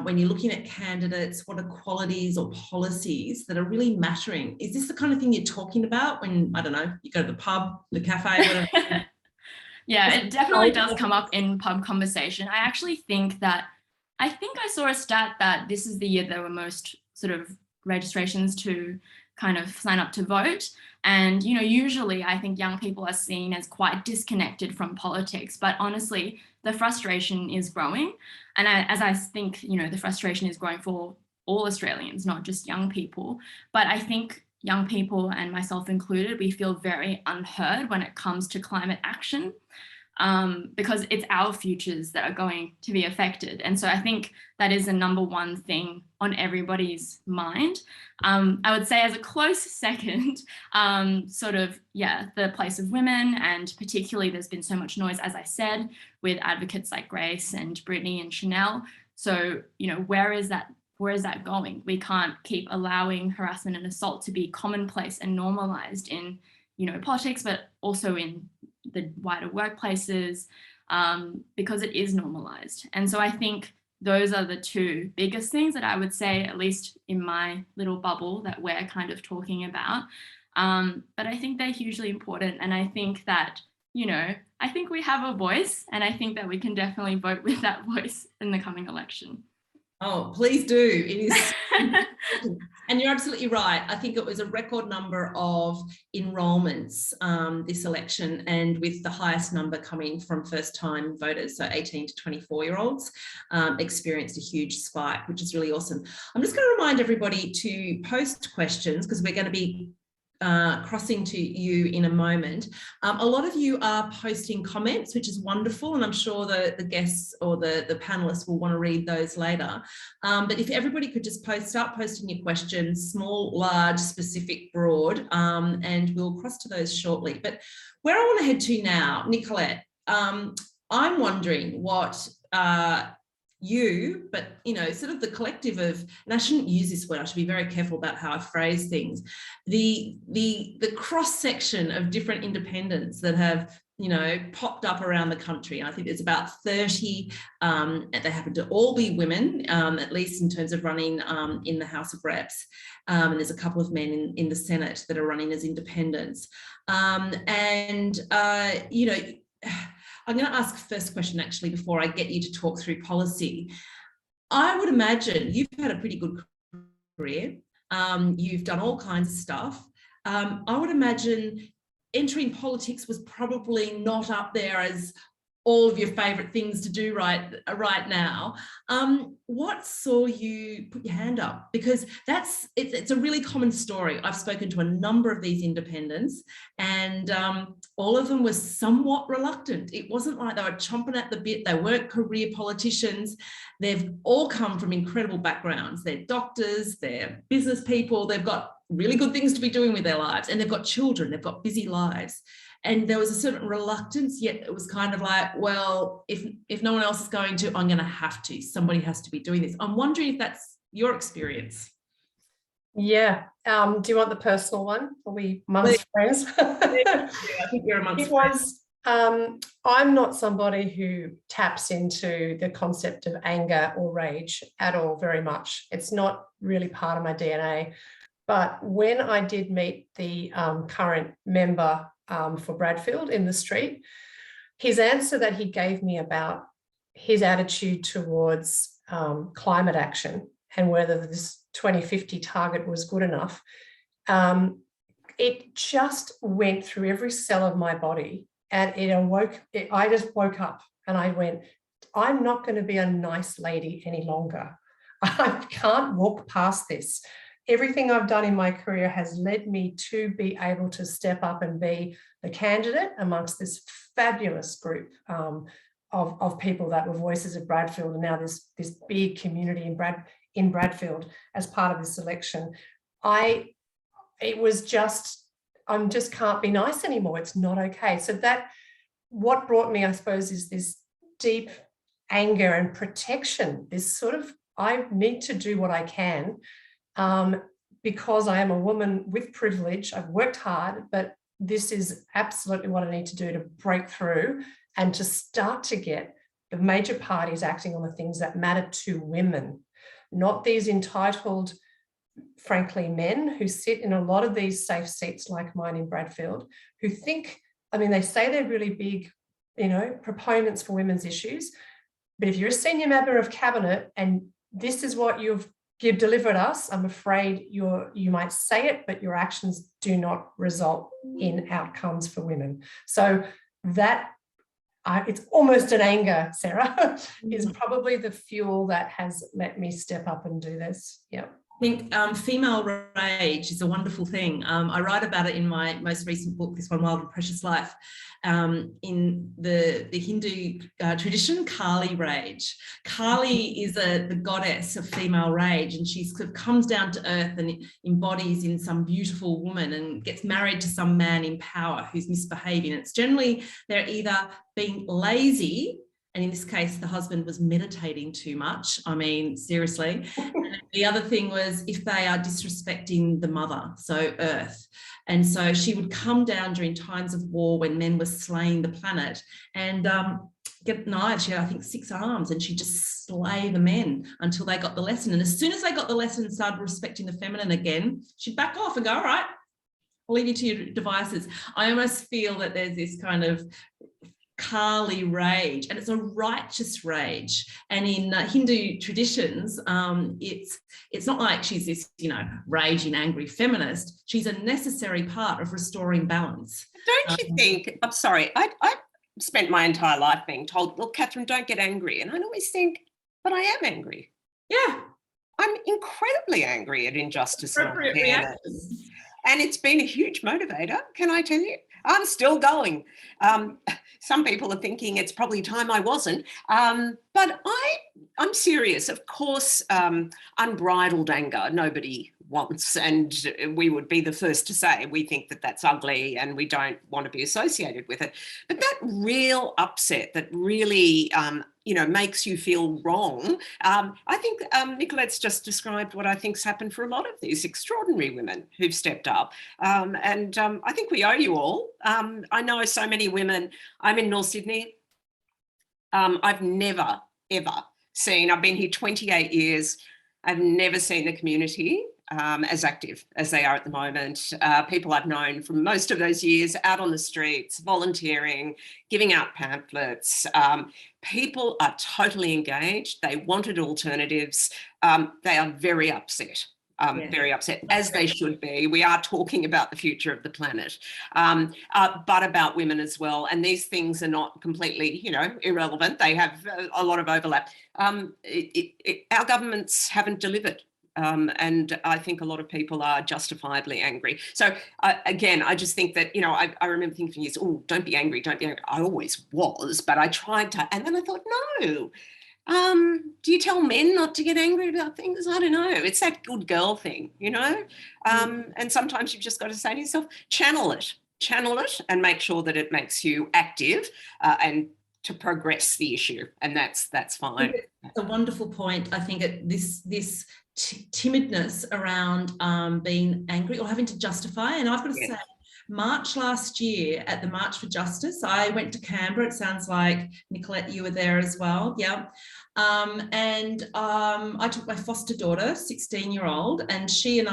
when you're looking at candidates? What are qualities or policies that are really mattering? Is this the kind of thing you're talking about when, I don't know, you go to the pub, the cafe, whatever? Yeah, it definitely does come up in pub conversation. I actually think I saw a stat that this is the year there were most sort of registrations to kind of sign up to vote. And, usually I think young people are seen as quite disconnected from politics, but honestly, the frustration is growing. And I think, the frustration is growing for all Australians, not just young people. But I think young people, and myself included, we feel very unheard when it comes to climate action. Because it's our futures that are going to be affected. And so I think that is the number one thing on everybody's mind. I would say as a close second, the place of women, and particularly there's been so much noise, as I said, with advocates like Grace and Brittany and Chanel. So, where is that going? We can't keep allowing harassment and assault to be commonplace and normalized in, politics, but also in the wider workplaces, because it is normalized. And so I think those are the two biggest things that I would say, at least in my little bubble, that we're kind of talking about. But I think they're hugely important. And I think that, I think we have a voice, and I think that we can definitely vote with that voice in the coming election. Oh, please do. It is. And you're absolutely right. I think it was a record number of enrolments this election, and with the highest number coming from first-time voters, so 18 to 24-year-olds, experienced a huge spike, which is really awesome. I'm just going to remind everybody to post questions because we're going to be crossing to you in a moment. A lot of you are posting comments, which is wonderful, and I'm sure the guests or the panelists will want to read those later. But if everybody could just start posting your questions, small, large, specific, broad, and we'll cross to those shortly. But where I want to head to now, Nicolette, I'm wondering what but sort of the collective of, and I shouldn't use this word, I should be very careful about how I phrase things, the cross-section of different independents that have popped up around the country. I think there's about 30, and they happen to all be women, at least in terms of running in the House of Reps. And there's a couple of men in the Senate that are running as independents. I'm going to ask first question, actually, before I get you to talk through policy. I would imagine you've had a pretty good career. You've done all kinds of stuff. I would imagine entering politics was probably not up there as all of your favorite things to do right now. What saw you put your hand up? Because it's a really common story. I've spoken to a number of these independents, and all of them were somewhat reluctant. It wasn't like they were chomping at the bit. They weren't career politicians. They've all come from incredible backgrounds. They're doctors, they're business people, they've got really good things to be doing with their lives, and they've got children, they've got busy lives. And there was a certain reluctance, yet it was kind of like, well, if no one else is going to, I'm going to have to. Somebody has to be doing this. I'm wondering if that's your experience. Yeah. Do you want the personal one? Are we amongst friends? Yeah, I think you're amongst friends. I'm not somebody who taps into the concept of anger or rage at all very much. It's not really part of my DNA. But when I did meet the current member for Bradfield in the street, his answer that he gave me about his attitude towards climate action and whether this 2050 target was good enough, it just went through every cell of my body, and I just woke up and I went, I'm not going to be a nice lady any longer. I can't walk past this. Everything I've done in my career has led me to be able to step up and be the candidate amongst this fabulous group of people that were voices of Bradfield, and now this big community in Bradfield as part of this election. I just can't be nice anymore. It's not okay. So what brought me, I suppose, is this deep anger and protection, this sort of, I need to do what I can. Because I am a woman with privilege. I've worked hard, but this is absolutely what I need to do to break through and to start to get the major parties acting on the things that matter to women, not these entitled, frankly, men who sit in a lot of these safe seats like mine in Bradfield, who think, I mean, they say they're really big, proponents for women's issues, but if you're a senior member of cabinet and this is what you've delivered us, I'm afraid you might say it, but your actions do not result in outcomes for women. So that it's almost an anger, Sarah, is probably the fuel that has let me step up and do this. Yeah. I think female rage is a wonderful thing. I write about it in my most recent book, This One Wild and Precious Life. In the Hindu tradition, Kali rage. Kali is the goddess of female rage, and she sort of comes down to earth and embodies in some beautiful woman and gets married to some man in power who's misbehaving. It's generally they're either being lazy, and in this case, the husband was meditating too much. I mean, seriously. And the other thing was if they are disrespecting the mother, so Earth. And so she would come down during times of war when men were slaying the planet and get knives. She had, I think, 6 arms, and she'd just slay the men until they got the lesson. And as soon as they got the lesson and started respecting the feminine again, she'd back off and go, all right, I'll leave you to your devices. I almost feel that there's this kind of Kali rage, and it's a righteous rage. And in Hindu traditions, it's not like she's this, raging, angry feminist. She's a necessary part of restoring balance. Don't you think? I'm sorry. I spent my entire life being told, "Look, Catherine, don't get angry," and I always think, "But I am angry." Yeah, I'm incredibly angry at injustice and appropriate unfairness. reaction. And it's been a huge motivator, can I tell you? I'm still going. Some people are thinking it's probably time I wasn't. But I'm serious. Of course, unbridled anger, nobody wants. And we would be the first to say we think that that's ugly and we don't want to be associated with it. But that real upset that really, makes you feel wrong. I think Nicolette's just described what I think's happened for a lot of these extraordinary women who've stepped up. And I think we owe you all. I know so many women. I'm in North Sydney. I've never, ever seen, I've been here 28 years. I've never seen the community as active as they are at the moment. People I've known from most of those years out on the streets, volunteering, giving out pamphlets. People are totally engaged. They wanted alternatives. They are very upset very upset, as they should be. We are talking about the future of the planet, but about women as well. And these things are not completely, irrelevant. They have a lot of overlap. Our governments haven't delivered. And I think a lot of people are justifiably angry. So again, I just think that, I remember thinking for years, oh, don't be angry, don't be angry. I always was, but I tried to, and then I thought, no. Do you tell men not to get angry about things? I don't know. It's that good girl thing, and sometimes you've just got to say to yourself, channel it and make sure that it makes you active and to progress the issue. And that's fine. It's a wonderful point. I think this timidness around being angry or having to justify. And I've got to say, March last year at the March for Justice, I went to Canberra. It sounds like, Nicolette, you were there as well. Yeah. I took my foster daughter, 16-year-old, and she and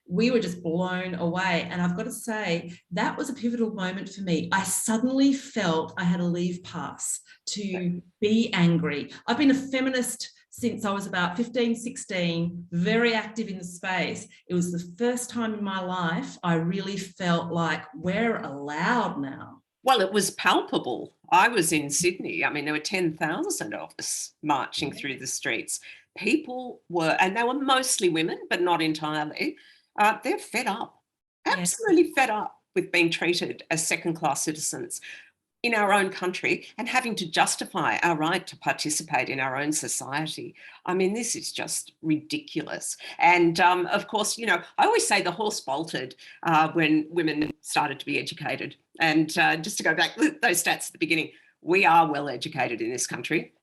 we were just blown away. And I've got to say, that was a pivotal moment for me. I suddenly felt I had a leave pass to be angry. I've been a feminist since I was about 15, 16, very active in the space. It was the first time in my life I really felt like we're allowed now. Well, it was palpable. I was in Sydney. I mean, there were 10,000 of us marching through the streets. People were, and they were mostly women, but not entirely. They're fed up, absolutely fed up with being treated as second-class citizens in our own country and having to justify our right to participate in our own society. I mean, this is just ridiculous. And of course, I always say the horse bolted when women started to be educated. And just to go back to those stats at the beginning, we are well educated in this country.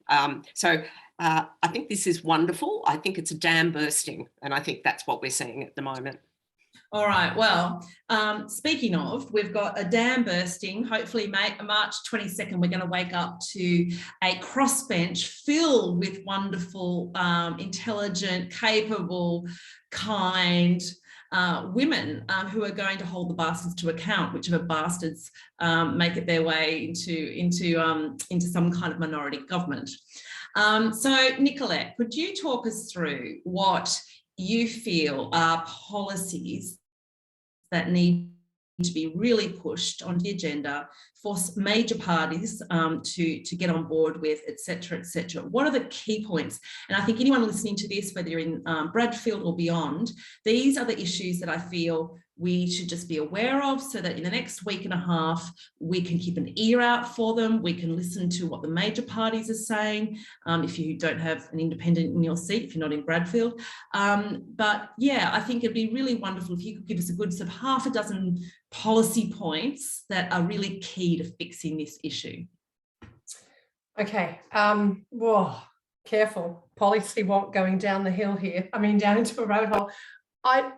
So I think this is wonderful. I think it's a dam bursting. And I think that's what we're seeing at the moment. All right. Well, speaking of, we've got a dam bursting. Hopefully, March 22nd, we're going to wake up to a crossbench filled with wonderful, intelligent, capable, kind women who are going to hold the bastards to account, whichever bastards make it their way into some kind of minority government. So, Nicolette, could you talk us through what you feel are policies that need to be really pushed onto the agenda for major parties to get on board with, et cetera, et cetera? What are the key points? And I think anyone listening to this, whether you're in Bradfield or beyond, these are the issues that I feel we should just be aware of, so that in the next week and a half, we can keep an ear out for them. We can listen to what the major parties are saying, if you don't have an independent in your seat, if you're not in Bradfield. But yeah, I think it'd be really wonderful if you could give us a good sort of half a dozen policy points that are really key to fixing this issue. Okay. Whoa, careful. Policy walk going down the hill here. I mean, down into a road hole.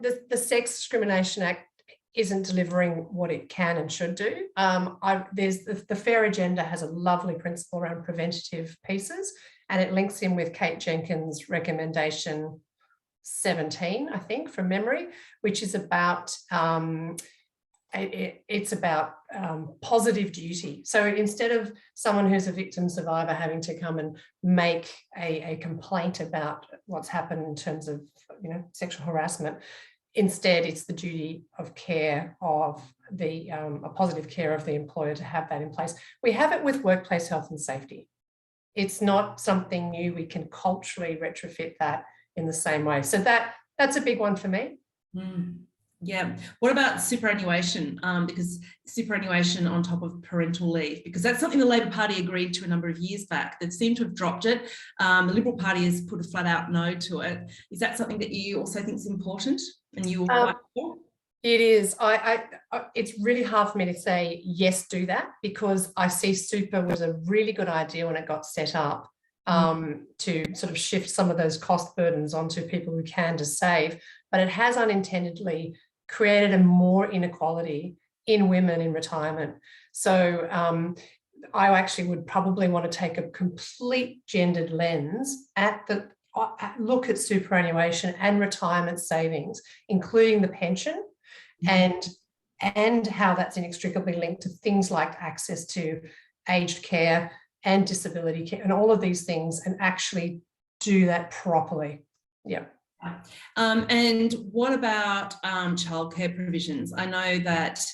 The Sex Discrimination Act isn't delivering what it can and should do. There's the Fair Agenda has a lovely principle around preventative pieces, and it links in with Kate Jenkins' recommendation 17, I think, from memory, which is about it's about positive duty. So instead of someone who's a victim survivor having to come and make a complaint about what's happened in terms of sexual harassment, instead it's the duty of care of the a positive care of the employer to have that in place. We have it with workplace health and safety. It's not something new. We can culturally retrofit that in the same way. So that's a big one for me. Yeah. What about superannuation? Because superannuation on top of parental leave, because that's something the Labor Party agreed to a number of years back. They seem to have dropped it. The Liberal Party has put a flat out no to it. Is that something that you also think is important and you will fight for? It is. It's really hard for me to say, yes, do that, because I see super was a really good idea when it got set up to sort of shift some of those cost burdens onto people who can to save, but it has unintendedly created a more inequality in women in retirement. So I actually would probably want to take a complete gendered lens at look at superannuation and retirement savings, including the pension, and how that's inextricably linked to things like access to aged care and disability care and all of these things, and actually do that properly. Yeah. And what about childcare provisions? I know that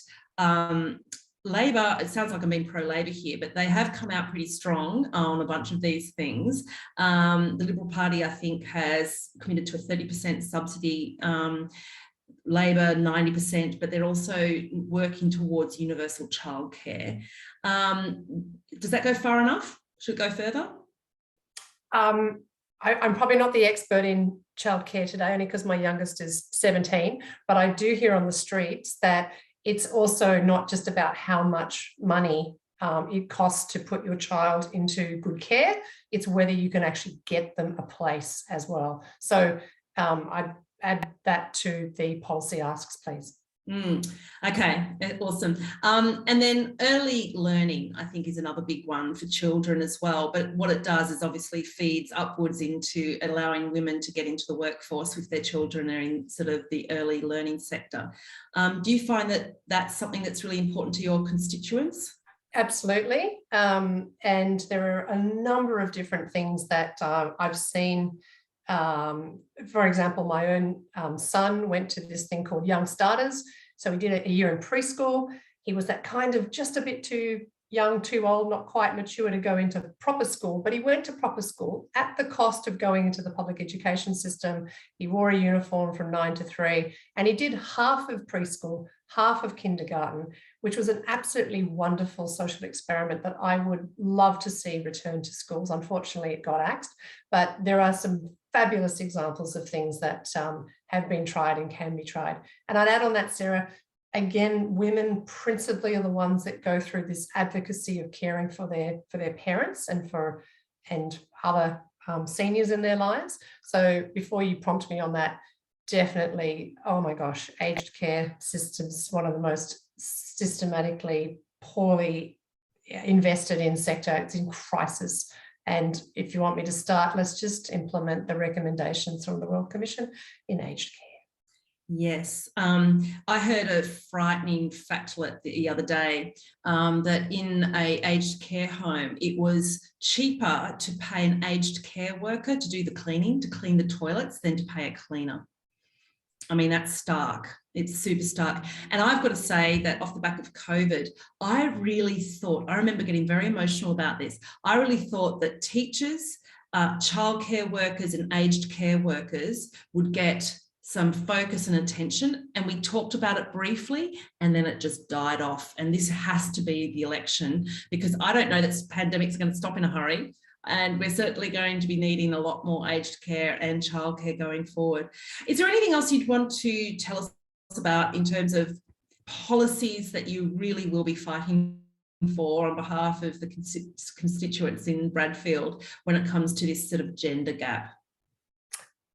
Labor, it sounds like I'm being pro-Labor here, but they have come out pretty strong on a bunch of these things. The Liberal Party, I think, has committed to a 30% subsidy, Labor 90%, but they're also working towards universal childcare. Does that go far enough? Should it go further? I'm probably not the expert in childcare today, only because my youngest is 17, but I do hear on the streets that it's also not just about how much money it costs to put your child into good care, it's whether you can actually get them a place as well. So I'd add that to the policy asks, please. Okay, awesome. And then early learning, I think, is another big one for children as well. But what it does is obviously feeds upwards into allowing women to get into the workforce with their children are in sort of the early learning sector. Do you find that that's something that's really important to your constituents? Absolutely. And there are a number of different things that I've seen. For example, my own son went to this thing called Young Starters. So he did a year in preschool. He was that kind of just a bit too young, too old, not quite mature to go into proper school, but he went to proper school at the cost of going into the public education system. He wore a uniform from 9 to 3, and he did half of preschool, half of kindergarten, which was an absolutely wonderful social experiment that I would love to see return to schools. Unfortunately, it got axed, but there are some fabulous examples of things that have been tried and can be tried. And I'd add on that, Sarah, again, women principally are the ones that go through this advocacy of caring for their parents and other seniors in their lives. So before you prompt me on that, definitely, oh my gosh, aged care systems, one of the most systematically poorly invested in sector. It's in crisis. And if you want me to start, let's just implement the recommendations from the Royal Commission in aged care. Yes, I heard a frightening factlet the other day that in a aged care home, it was cheaper to pay an aged care worker to do the cleaning, to clean the toilets, than to pay a cleaner. I mean, that's stark. It's super stark. And I've got to say that off the back of COVID, I remember getting very emotional about this. I really thought that teachers, childcare workers and aged care workers would get some focus and attention. And we talked about it briefly and then it just died off. And this has to be the election, because I don't know that this pandemic's going to stop in a hurry. And we're certainly going to be needing a lot more aged care and childcare going forward. Is there anything else you'd want to tell us about in terms of policies that you really will be fighting for on behalf of the constituents in Bradfield when it comes to this sort of gender gap?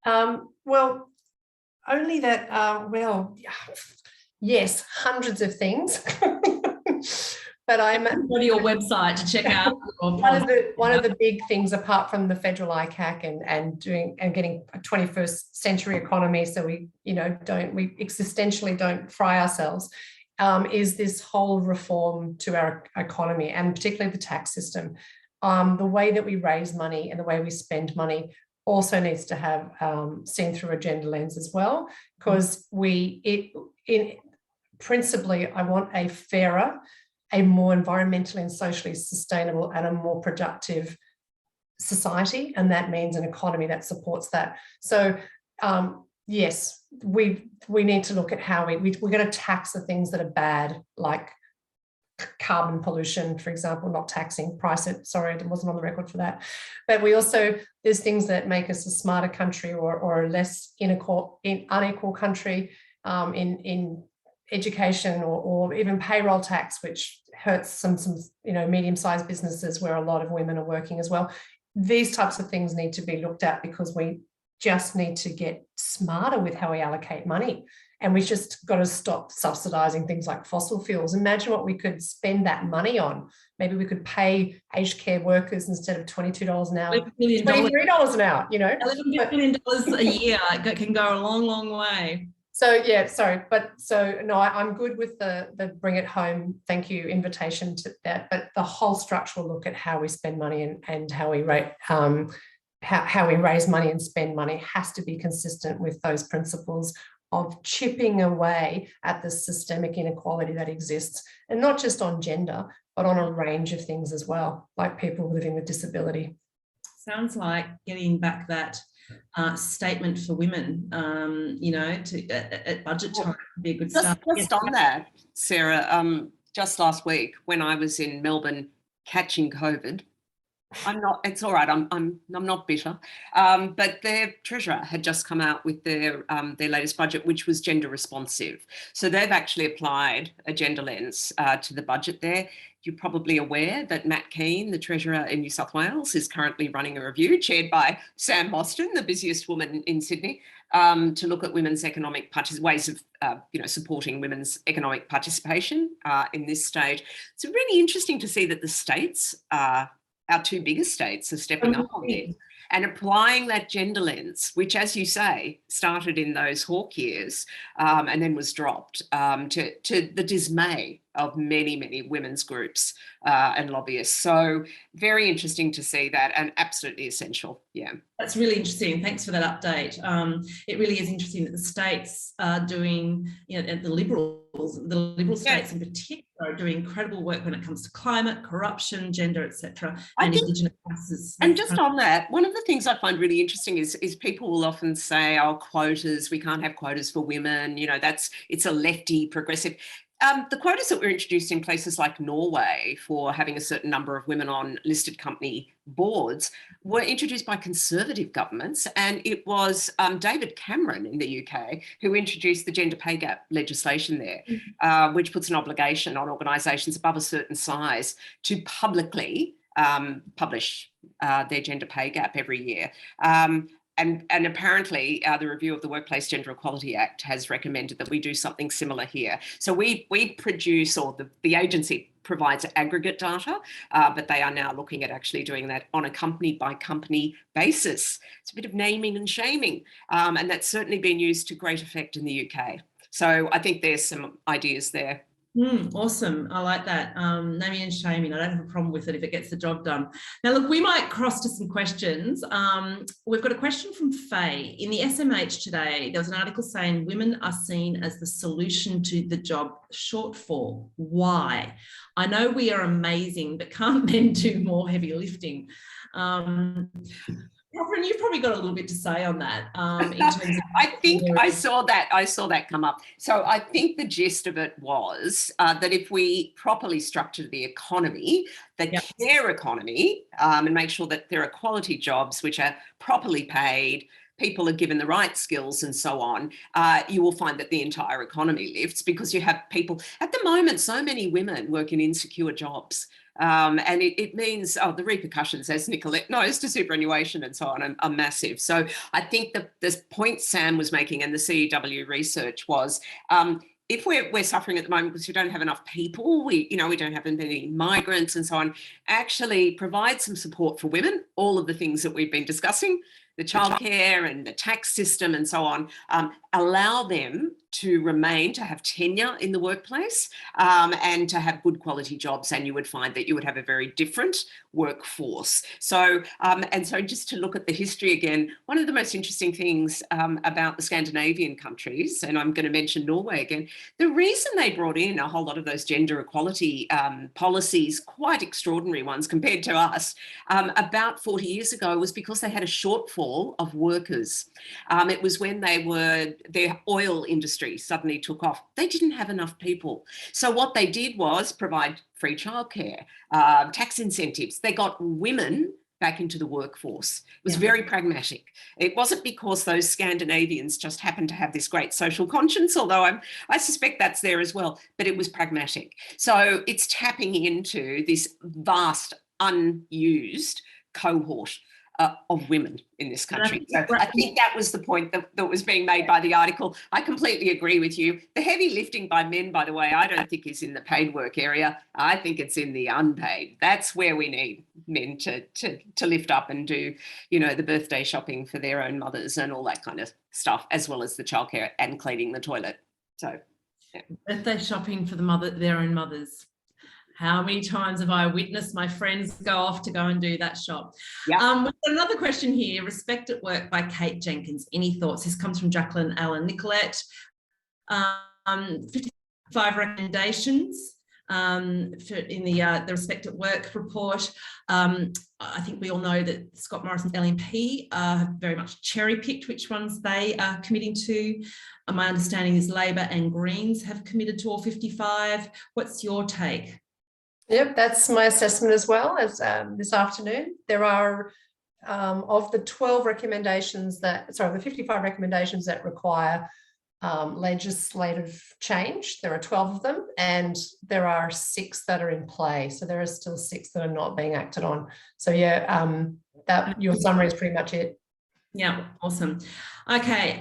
Well, only that, yes, hundreds of things. But I'm go to your website to check out one of the big things, apart from the federal ICAC and getting a 21st century economy, so we existentially don't fry ourselves, is this whole reform to our economy, and particularly the tax system. The way that we raise money and the way we spend money also needs to have seen through a gender lens as well, because principally I want a fairer, a more environmentally and socially sustainable and a more productive society, and that means an economy that supports that. So yes, we need to look at how we're going to tax the things that are bad, like carbon pollution, for example, not taxing, price it. Sorry, I wasn't on the record for that. But there's things that make us a smarter country or a less unequal country in education or even payroll tax, which hurts some medium-sized businesses where a lot of women are working as well. These types of things need to be looked at, because we just need to get smarter with how we allocate money. And we just got to stop subsidising things like fossil fuels. Imagine what we could spend that money on. Maybe we could pay aged care workers, instead of $22 an hour, $23 an hour, $11 billion a year can go a long, long way. So yeah, sorry, but no, I'm good with the bring it home, thank you invitation to that. But the whole structural look at how we spend money and how we rate how we raise money and spend money has to be consistent with those principles of chipping away at the systemic inequality that exists, and not just on gender, but on a range of things as well, like people living with disability. Sounds like getting back that statement for women, at budget time would be a good start. Just on that, Sarah, just last week when I was in Melbourne catching COVID, it's all right, I'm not bitter, but their treasurer had just come out with their latest budget, which was gender responsive. So they've actually applied a gender lens to the budget there. You're probably aware that Matt Keane, the treasurer in New South Wales, is currently running a review chaired by Sam Mostyn, the busiest woman in Sydney, to look at women's economic ways of supporting women's economic participation in this stage. It's really interesting to see that the states, our two biggest states, are stepping up on this and applying that gender lens, which, as you say, started in those Hawke years and then was dropped, to the dismay of many, many women's groups and lobbyists. So very interesting to see that, and absolutely essential. Yeah. That's really interesting. Thanks for that update. It really is interesting that the states are doing, the liberal states in particular are doing incredible work when it comes to climate, corruption, gender, etc., and Indigenous classes. And just on that, one of the things I find really interesting is people will often say, "Oh, quotas, we can't have quotas for women. It's a lefty progressive." The quotas that were introduced in places like Norway for having a certain number of women on listed company boards were introduced by conservative governments, and it was David Cameron in the UK who introduced the gender pay gap legislation there, which puts an obligation on organisations above a certain size to publicly publish their gender pay gap every year. And apparently the review of the Workplace Gender Equality Act has recommended that we do something similar here. So we produce, or the agency provides aggregate data, but they are now looking at actually doing that on a company by company basis. It's a bit of naming and shaming, and that's certainly been used to great effect in the UK. So I think there's some ideas there. Awesome. I like that. Naming and shaming. I don't have a problem with it if it gets the job done. Now, look, we might cross to some questions. We've got a question from Faye. In the SMH today, there was an article saying women are seen as the solution to the job shortfall. Why? I know we are amazing, but can't men do more heavy lifting? Catherine, you've probably got a little bit to say on that. In terms of I think I saw that come up. So I think the gist of it was that if we properly structure the economy, the care economy, and make sure that there are quality jobs which are properly paid, people are given the right skills and so on, you will find that the entire economy lifts, because you have people, at the moment, so many women work in insecure jobs. And it means the repercussions, as Nicolette knows, to superannuation and so on are massive. So I think the point Sam was making and the CEW research was, if we're suffering at the moment because we don't have enough people, we don't have many migrants and so on, actually provide some support for women, all of the things that we've been discussing, the childcare and the tax system and so on, allow them to have tenure in the workplace, and to have good quality jobs, and you would find that you would have a very different workforce. So just to look at the history again, one of the most interesting things about the Scandinavian countries, and I'm going to mention Norway again, the reason they brought in a whole lot of those gender equality policies, quite extraordinary ones compared to us, about 40 years ago, was because they had a shortfall of workers. It was when their oil industry suddenly took off. They didn't have enough people. So what they did was provide free childcare, tax incentives. They got women back into the workforce. It was very pragmatic. It wasn't because those Scandinavians just happened to have this great social conscience, although I suspect that's there as well, but it was pragmatic. So it's tapping into this vast, unused cohort of women in this country. So I think that was the point that was being made by the article. I completely agree with you. The heavy lifting by men, by the way, I don't think is in the paid work area. I think it's in the unpaid. That's where we need men to lift up and do, the birthday shopping for their own mothers and all that kind of stuff, as well as the childcare and cleaning the toilet. So, birthday shopping for their own mothers. How many times have I witnessed my friends go off to go and do that shop? Yeah. We've got another question here, Respect at Work by Kate Jenkins. Any thoughts? This comes from Jacqueline Allen Nicolette. 55 recommendations in the Respect at Work report. I think we all know that Scott Morrison's LNP have very much cherry-picked which ones they are committing to. My understanding is Labor and Greens have committed to all 55. What's your take? Yep, that's my assessment as well as this afternoon. There are, of the 12 recommendations the 55 recommendations that require legislative change, there are 12 of them, and there are 6 that are in play. So there are still 6 that are not being acted on. So yeah, that your summary is pretty much it. Yeah, awesome. Okay,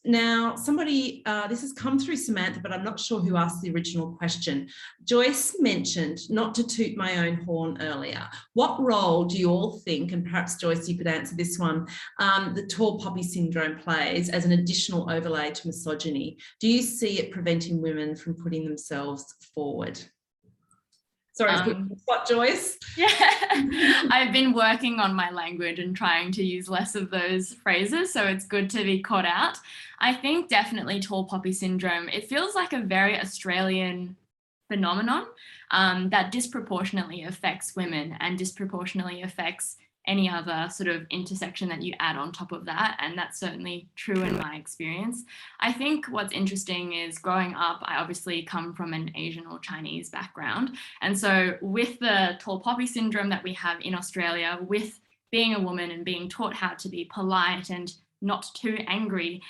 now somebody, this has come through Samantha, but I'm not sure who asked the original question. Joyce mentioned, not to toot my own horn earlier, what role do you all think, and perhaps Joyce, you could answer this one, the tall poppy syndrome plays as an additional overlay to misogyny? Do you see it preventing women from putting themselves forward? Sorry, spot, Joyce. Yeah, I've been working on my language and trying to use less of those phrases, so it's good to be caught out. I think definitely tall poppy syndrome, it feels like a very Australian phenomenon that disproportionately affects women and disproportionately affects any other sort of intersection that you add on top of that. And that's certainly true in my experience. I think what's interesting is growing up, I obviously come from an Asian or Chinese background. And so with the tall poppy syndrome that we have in Australia, with being a woman and being taught how to be polite and not too angry,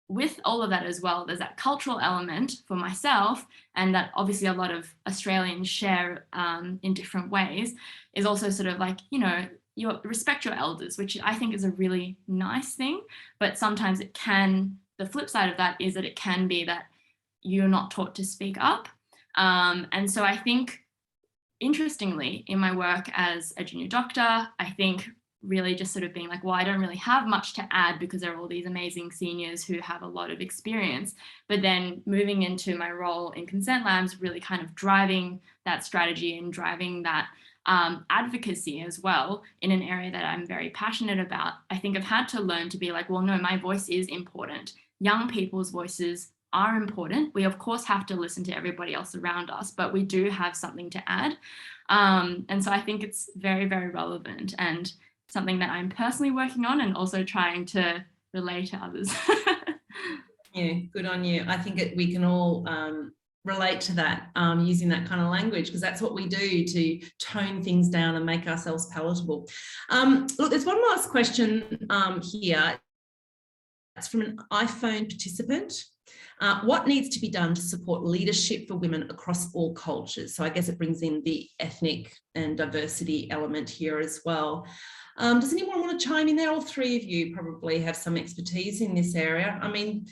with all of that as well, there's that cultural element for myself, and that obviously a lot of Australians share in different ways, is also sort of like, you know, you respect your elders, which I think is a really nice thing. But sometimes it can, the flip side of that is that it can be that you're not taught to speak up. And so I think, interestingly, in my work as a junior doctor, I think really just sort of being like, well, I don't really have much to add because there are all these amazing seniors who have a lot of experience. But then moving into my role in consent labs, really kind of driving that strategy and driving that advocacy as well in an area that I'm very passionate about. I think I've had to learn to be like, well, no, my voice is important. Young people's voices are important. We of course have to listen to everybody else around us, but we do have something to add. And so I think it's very, very relevant and something that I'm personally working on and also trying to relay to others. Yeah, good on you. I think we can all relate to that using that kind of language, because that's what we do to tone things down and make ourselves palatable. Look, there's one last question here. It's from an iPhone participant. What needs to be done to support leadership for women across all cultures? So I guess it brings in the ethnic and diversity element here as well. Does anyone want to chime in there? All three of you probably have some expertise in this area. I mean,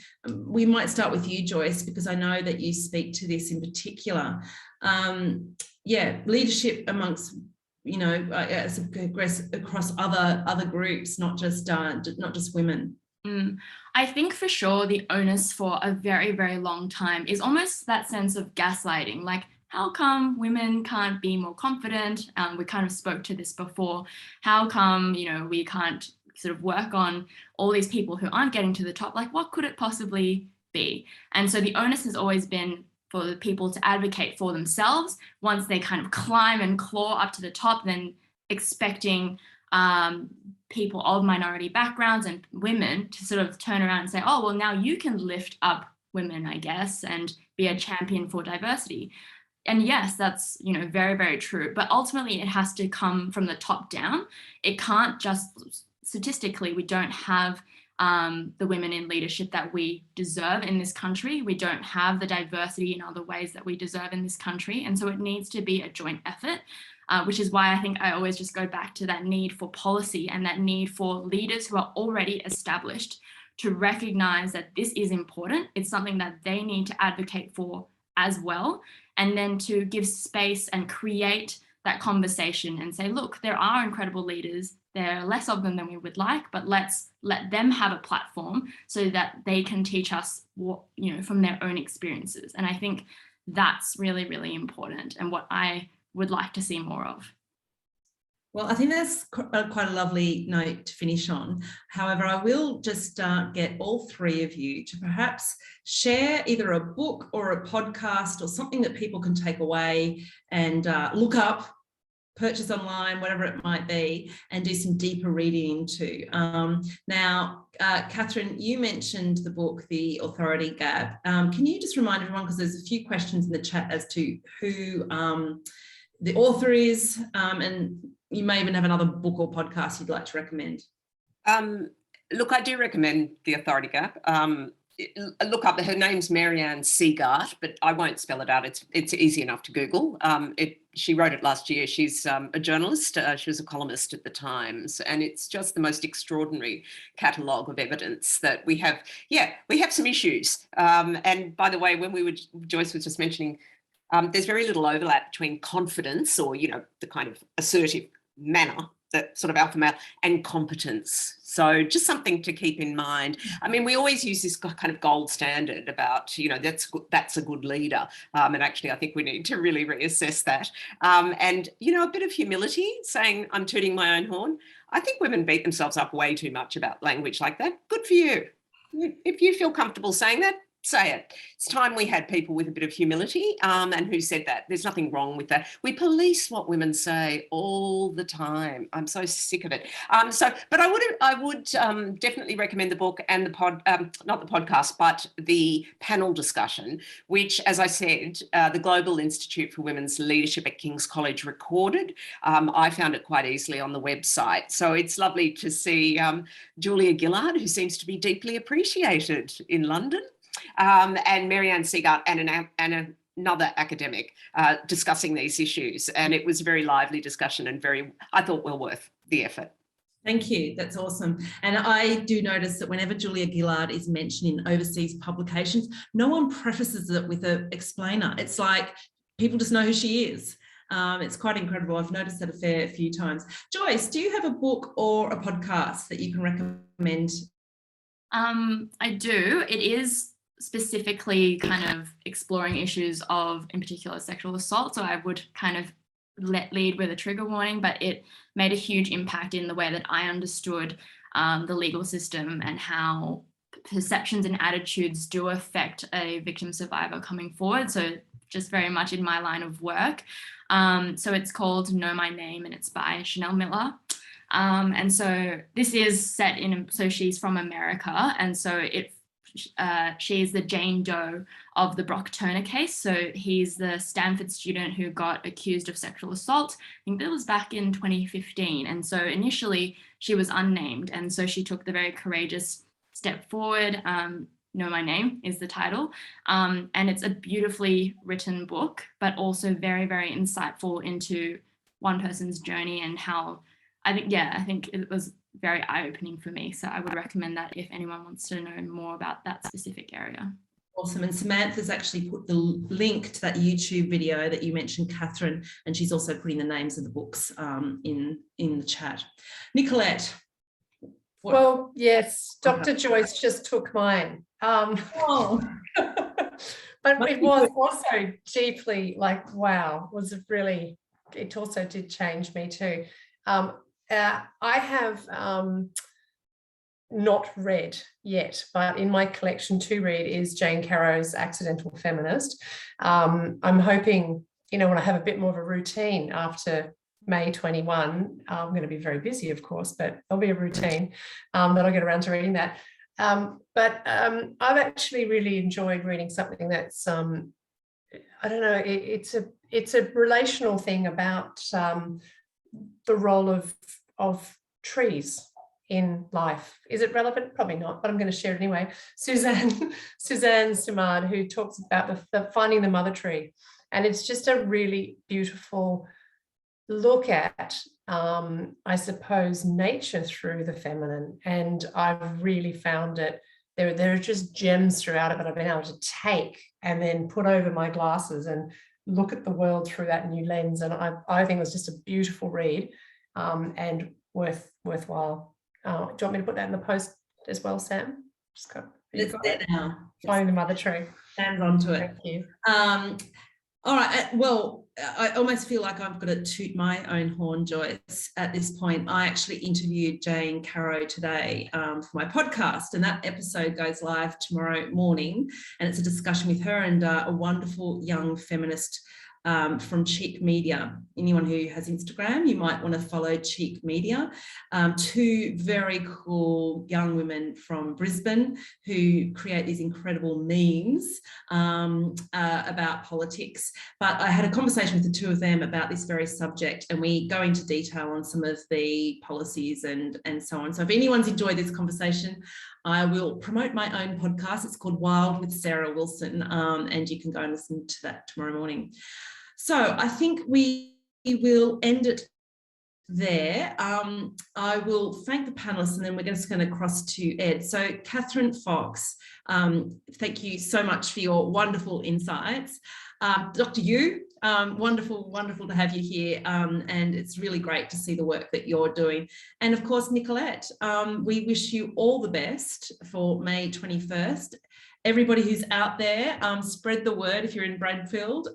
we might start with you, Joyce, because I know that you speak to this in particular. Yeah, leadership amongst, you know, across other groups, not just women. I think for sure the onus for a very, very long time is almost that sense of gaslighting. Like, how come women can't be more confident? We kind of spoke to this before. How come, you know, we can't sort of work on all these people who aren't getting to the top? Like, what could it possibly be? And so the onus has always been for the people to advocate for themselves. Once they kind of climb and claw up to the top, then expecting people of minority backgrounds and women to sort of turn around and say, oh, well, now you can lift up women, I guess, and be a champion for diversity. And yes, that's, you know, very, very true. But ultimately, it has to come from the top down. It can't just, statistically, we don't have the women in leadership that we deserve in this country. We don't have the diversity in other ways that we deserve in this country. And so it needs to be a joint effort. Which is why I think I always just go back to that need for policy and that need for leaders who are already established to recognize that this is important. It's something that they need to advocate for as well. And then to give space and create that conversation and say, look, there are incredible leaders. There are less of them than we would like, but let's let them have a platform so that they can teach us what, you know, from their own experiences. And I think that's really, really important and what I would like to see more of. Well, I think that's quite a lovely note to finish on. However, I will just get all three of you to perhaps share either a book or a podcast or something that people can take away and look up, purchase online, whatever it might be, and do some deeper reading into. Now, Catherine, you mentioned the book, The Authority Gap. Can you just remind everyone, because there's a few questions in the chat as to who the author is, and you may even have another book or podcast you'd like to recommend. Look, I do recommend The Authority Gap. Look up, her name's Marianne Seagart, but I won't spell it out. It's easy enough to Google. She wrote it last year. She's a journalist. She was a columnist at the Times, and it's just the most extraordinary catalogue of evidence that we have. Yeah, we have some issues. And by the way, when Joyce was just mentioning, there's very little overlap between confidence or, the kind of assertive manner, that sort of alpha male, and competence. So just something to keep in mind. I mean, we always use this kind of gold standard about, that's a good leader. And actually, I think we need to really reassess that. And, a bit of humility, saying I'm tooting my own horn. I think women beat themselves up way too much about language like that. Good for you. If you feel comfortable saying that, say it. It's time we had people with a bit of humility and who said that. There's nothing wrong with that. We police what women say all the time. I'm so sick of it. But I would definitely recommend the book and the not the podcast, but the panel discussion, which, as I said, the Global Institute for Women's Leadership at King's College recorded. I found it quite easily on the website. So it's lovely to see Julia Gillard, who seems to be deeply appreciated in London. And Marianne Seagart and another academic discussing these issues. And it was a very lively discussion and I thought, well worth the effort. Thank you. That's awesome. And I do notice that whenever Julia Gillard is mentioned in overseas publications, no one prefaces it with an explainer. It's like people just know who she is. It's quite incredible. I've noticed that a fair few times. Joyce, do you have a book or a podcast that you can recommend? I do. It is specifically kind of exploring issues of, in particular, sexual assault. So I would kind of lead with a trigger warning, but it made a huge impact in the way that I understood the legal system and how perceptions and attitudes do affect a victim survivor coming forward. So just very much in my line of work. So it's called Know My Name, and it's by Chanel Miller. And so this is set in, so she's from America, and so she's the Jane Doe of the Brock Turner case. So he's the Stanford student who got accused of sexual assault. I think that was back in 2015. And so initially she was unnamed. And so she took the very courageous step forward. Know My Name is the title. And it's a beautifully written book, but also very, very insightful into one person's journey and how I think it was very eye-opening for me. So I would recommend that if anyone wants to know more about that specific area. Awesome. And Samantha's actually put the link to that YouTube video that you mentioned, Catherine, and she's also putting the names of the books in the chat. Nicolette. Well, yes, Dr. Joyce just took mine. But it was also deeply wow, it also did change me too. I have not read yet, but in my collection to read is Jane Caro's Accidental Feminist. I'm hoping, when I have a bit more of a routine after May 21, I'm going to be very busy, of course, but there'll be a routine that I'll get around to reading that. But I've actually really enjoyed reading something that's, I don't know, it's a relational thing about the role of trees in life. Is it relevant? Probably not, but I'm going to share it anyway. Suzanne Simard, who talks about the finding the mother tree. And it's just a really beautiful look at, I suppose, nature through the feminine. And I've really found it, there are just gems throughout it that I've been able to take and then put over my glasses and look at the world through that new lens. And I think it was just a beautiful read and worthwhile. Do you want me to put that in the post as well, Sam? It's there now. Finding the mother tree. Hands onto it. Thank you. All right. Well, I almost feel like I've got to toot my own horn, Joyce, at this point. I actually interviewed Jane Caro today for my podcast, and that episode goes live tomorrow morning. And it's a discussion with her and a wonderful young feminist from Cheek Media. Anyone who has Instagram, you might want to follow Cheek Media. Two very cool young women from Brisbane who create these incredible memes about politics. But I had a conversation with the two of them about this very subject, and we go into detail on some of the policies and so on. So if anyone's enjoyed this conversation, I will promote my own podcast. It's called Wild with Sarah Wilson, and you can go and listen to that tomorrow morning. So I think we will end it there. I will thank the panelists, and then we're just going to cross to Ed. So Catherine Fox, thank you so much for your wonderful insights. Dr. Yu, wonderful to have you here, and it's really great to see the work that you're doing. And of course, Nicolette, we wish you all the best for May 21st. Everybody who's out there, spread the word if you're in Bradfield.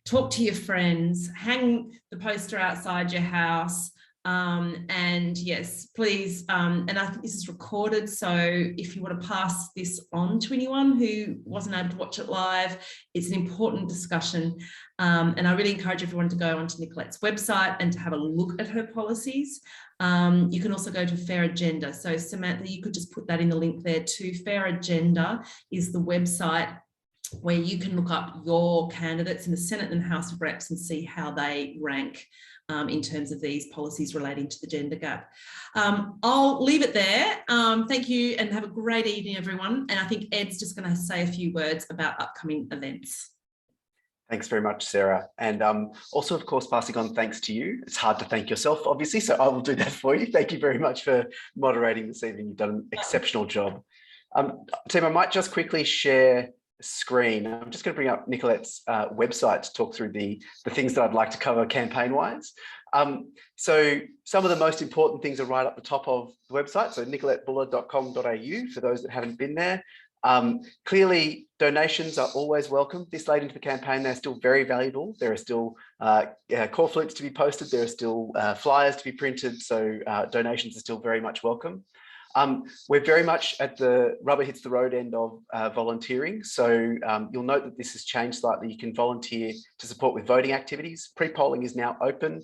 Talk to your friends, hang the poster outside your house. And yes, please, and I think this is recorded, so if you want to pass this on to anyone who wasn't able to watch it live, it's an important discussion. And I really encourage everyone to go onto Nicolette's website and to have a look at her policies. You can also go to Fair Agenda. So Samantha, you could just put that in the link there too. Fair Agenda is the website where you can look up your candidates in the Senate and House of Reps and see how they rank in terms of these policies relating to the gender gap. I'll leave it there. Thank you and have a great evening, everyone. And I think Ed's just going to say a few words about upcoming events. Thanks very much, Sarah. And also, of course, passing on thanks to you. It's hard to thank yourself, obviously, so I will do that for you. Thank you very much for moderating this evening. You've done an exceptional job. Team, I might just quickly share screen. I'm just going to bring up Nicolette's website to talk through the things that I'd like to cover campaign-wise. So some of the most important things are right up the top of the website, so nicoletteboele.com.au for those that haven't been there. Clearly, donations are always welcome. This late into the campaign, they're still very valuable. There are still core flutes to be posted. There are still flyers to be printed. So donations are still very much welcome. We're very much at the rubber hits the road end of volunteering. So you'll note that this has changed slightly. You can volunteer to support with voting activities. Pre-polling is now open.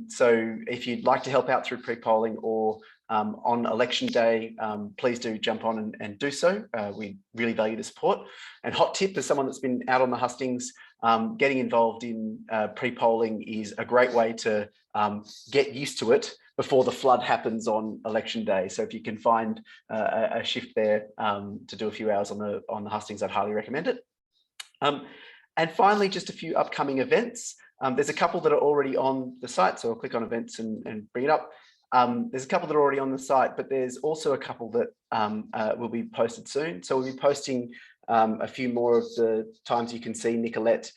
So if you'd like to help out through pre-polling or on election day, please do jump on and do so. We really value the support. And hot tip, as someone that's been out on the hustings, getting involved in pre-polling is a great way to get used to it before the flood happens on election day. So if you can find a shift there to do a few hours on the hustings, I'd highly recommend it. And finally, just a few upcoming events. There's a couple that are already on the site, so I'll click on events and bring it up. There's a couple that are already on the site, but there's also a couple that will be posted soon. So we'll be posting a few more of the times you can see Nicolette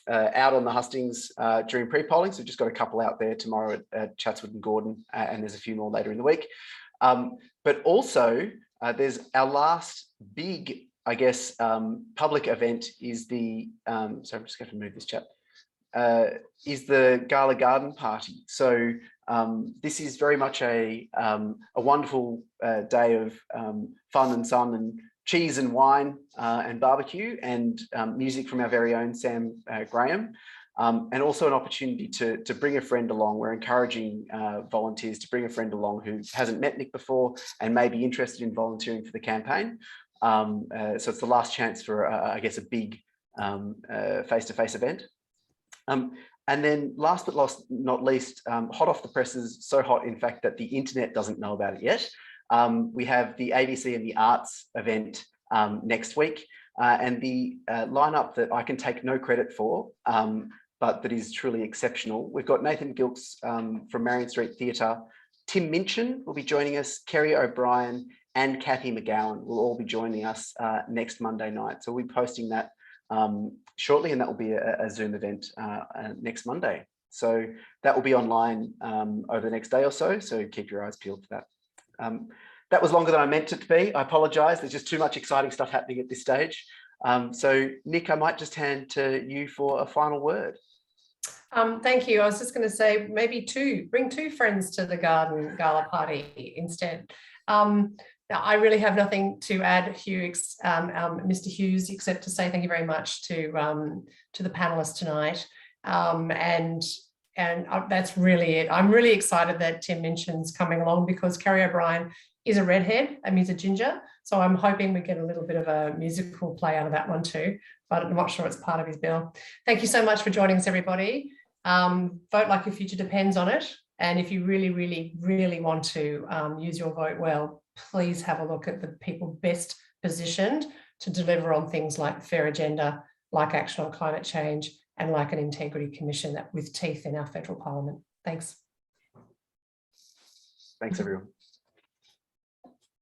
out on the hustings during pre-polling. So we've just got a couple out there tomorrow at Chatswood and Gordon, and there's a few more later in the week. But also there's our last big, I guess, public event is the, sorry, I'm just going to move this chat, is the Gala Garden Party. So this is very much a wonderful day of fun and sun and cheese and wine and barbecue and music from our very own Sam Graham, and also an opportunity to bring a friend along. We're encouraging volunteers to bring a friend along who hasn't met Nick before and may be interested in volunteering for the campaign. So it's the last chance for, I guess, a big face-to-face event. And then last but not least, hot off the presses, so hot, in fact, that the internet doesn't know about it yet. We have the ABC and the Arts event next week, and the lineup that I can take no credit for, but that is truly exceptional. We've got Nathan Gilks from Marion Street Theatre, Tim Minchin will be joining us, Kerry O'Brien and Kathy McGowan will all be joining us next Monday night. So we'll be posting that shortly, and that will be a Zoom event next Monday. So that will be online over the next day or so, so keep your eyes peeled for that. that was longer than I meant it to be. I apologise. There's just too much exciting stuff happening at this stage. So Nick, I might just hand to you for a final word. Thank you. I was just going to say maybe bring two friends to the garden gala party instead. I really have nothing to add, Mr. Hughes, except to say thank you very much to the panelists tonight. And that's really it. I'm really excited that Tim mentions coming along because Kerry O'Brien is a redhead and he's a ginger. So I'm hoping we get a little bit of a musical play out of that one too, but I'm not sure it's part of his bill. Thank you so much for joining us, everybody. Vote like your future depends on it. And if you really, really, really want to use your vote well, please have a look at the people best positioned to deliver on things like fair agenda, like action on climate change, and like an integrity commission that with teeth in our federal parliament. Thanks. Thanks, everyone.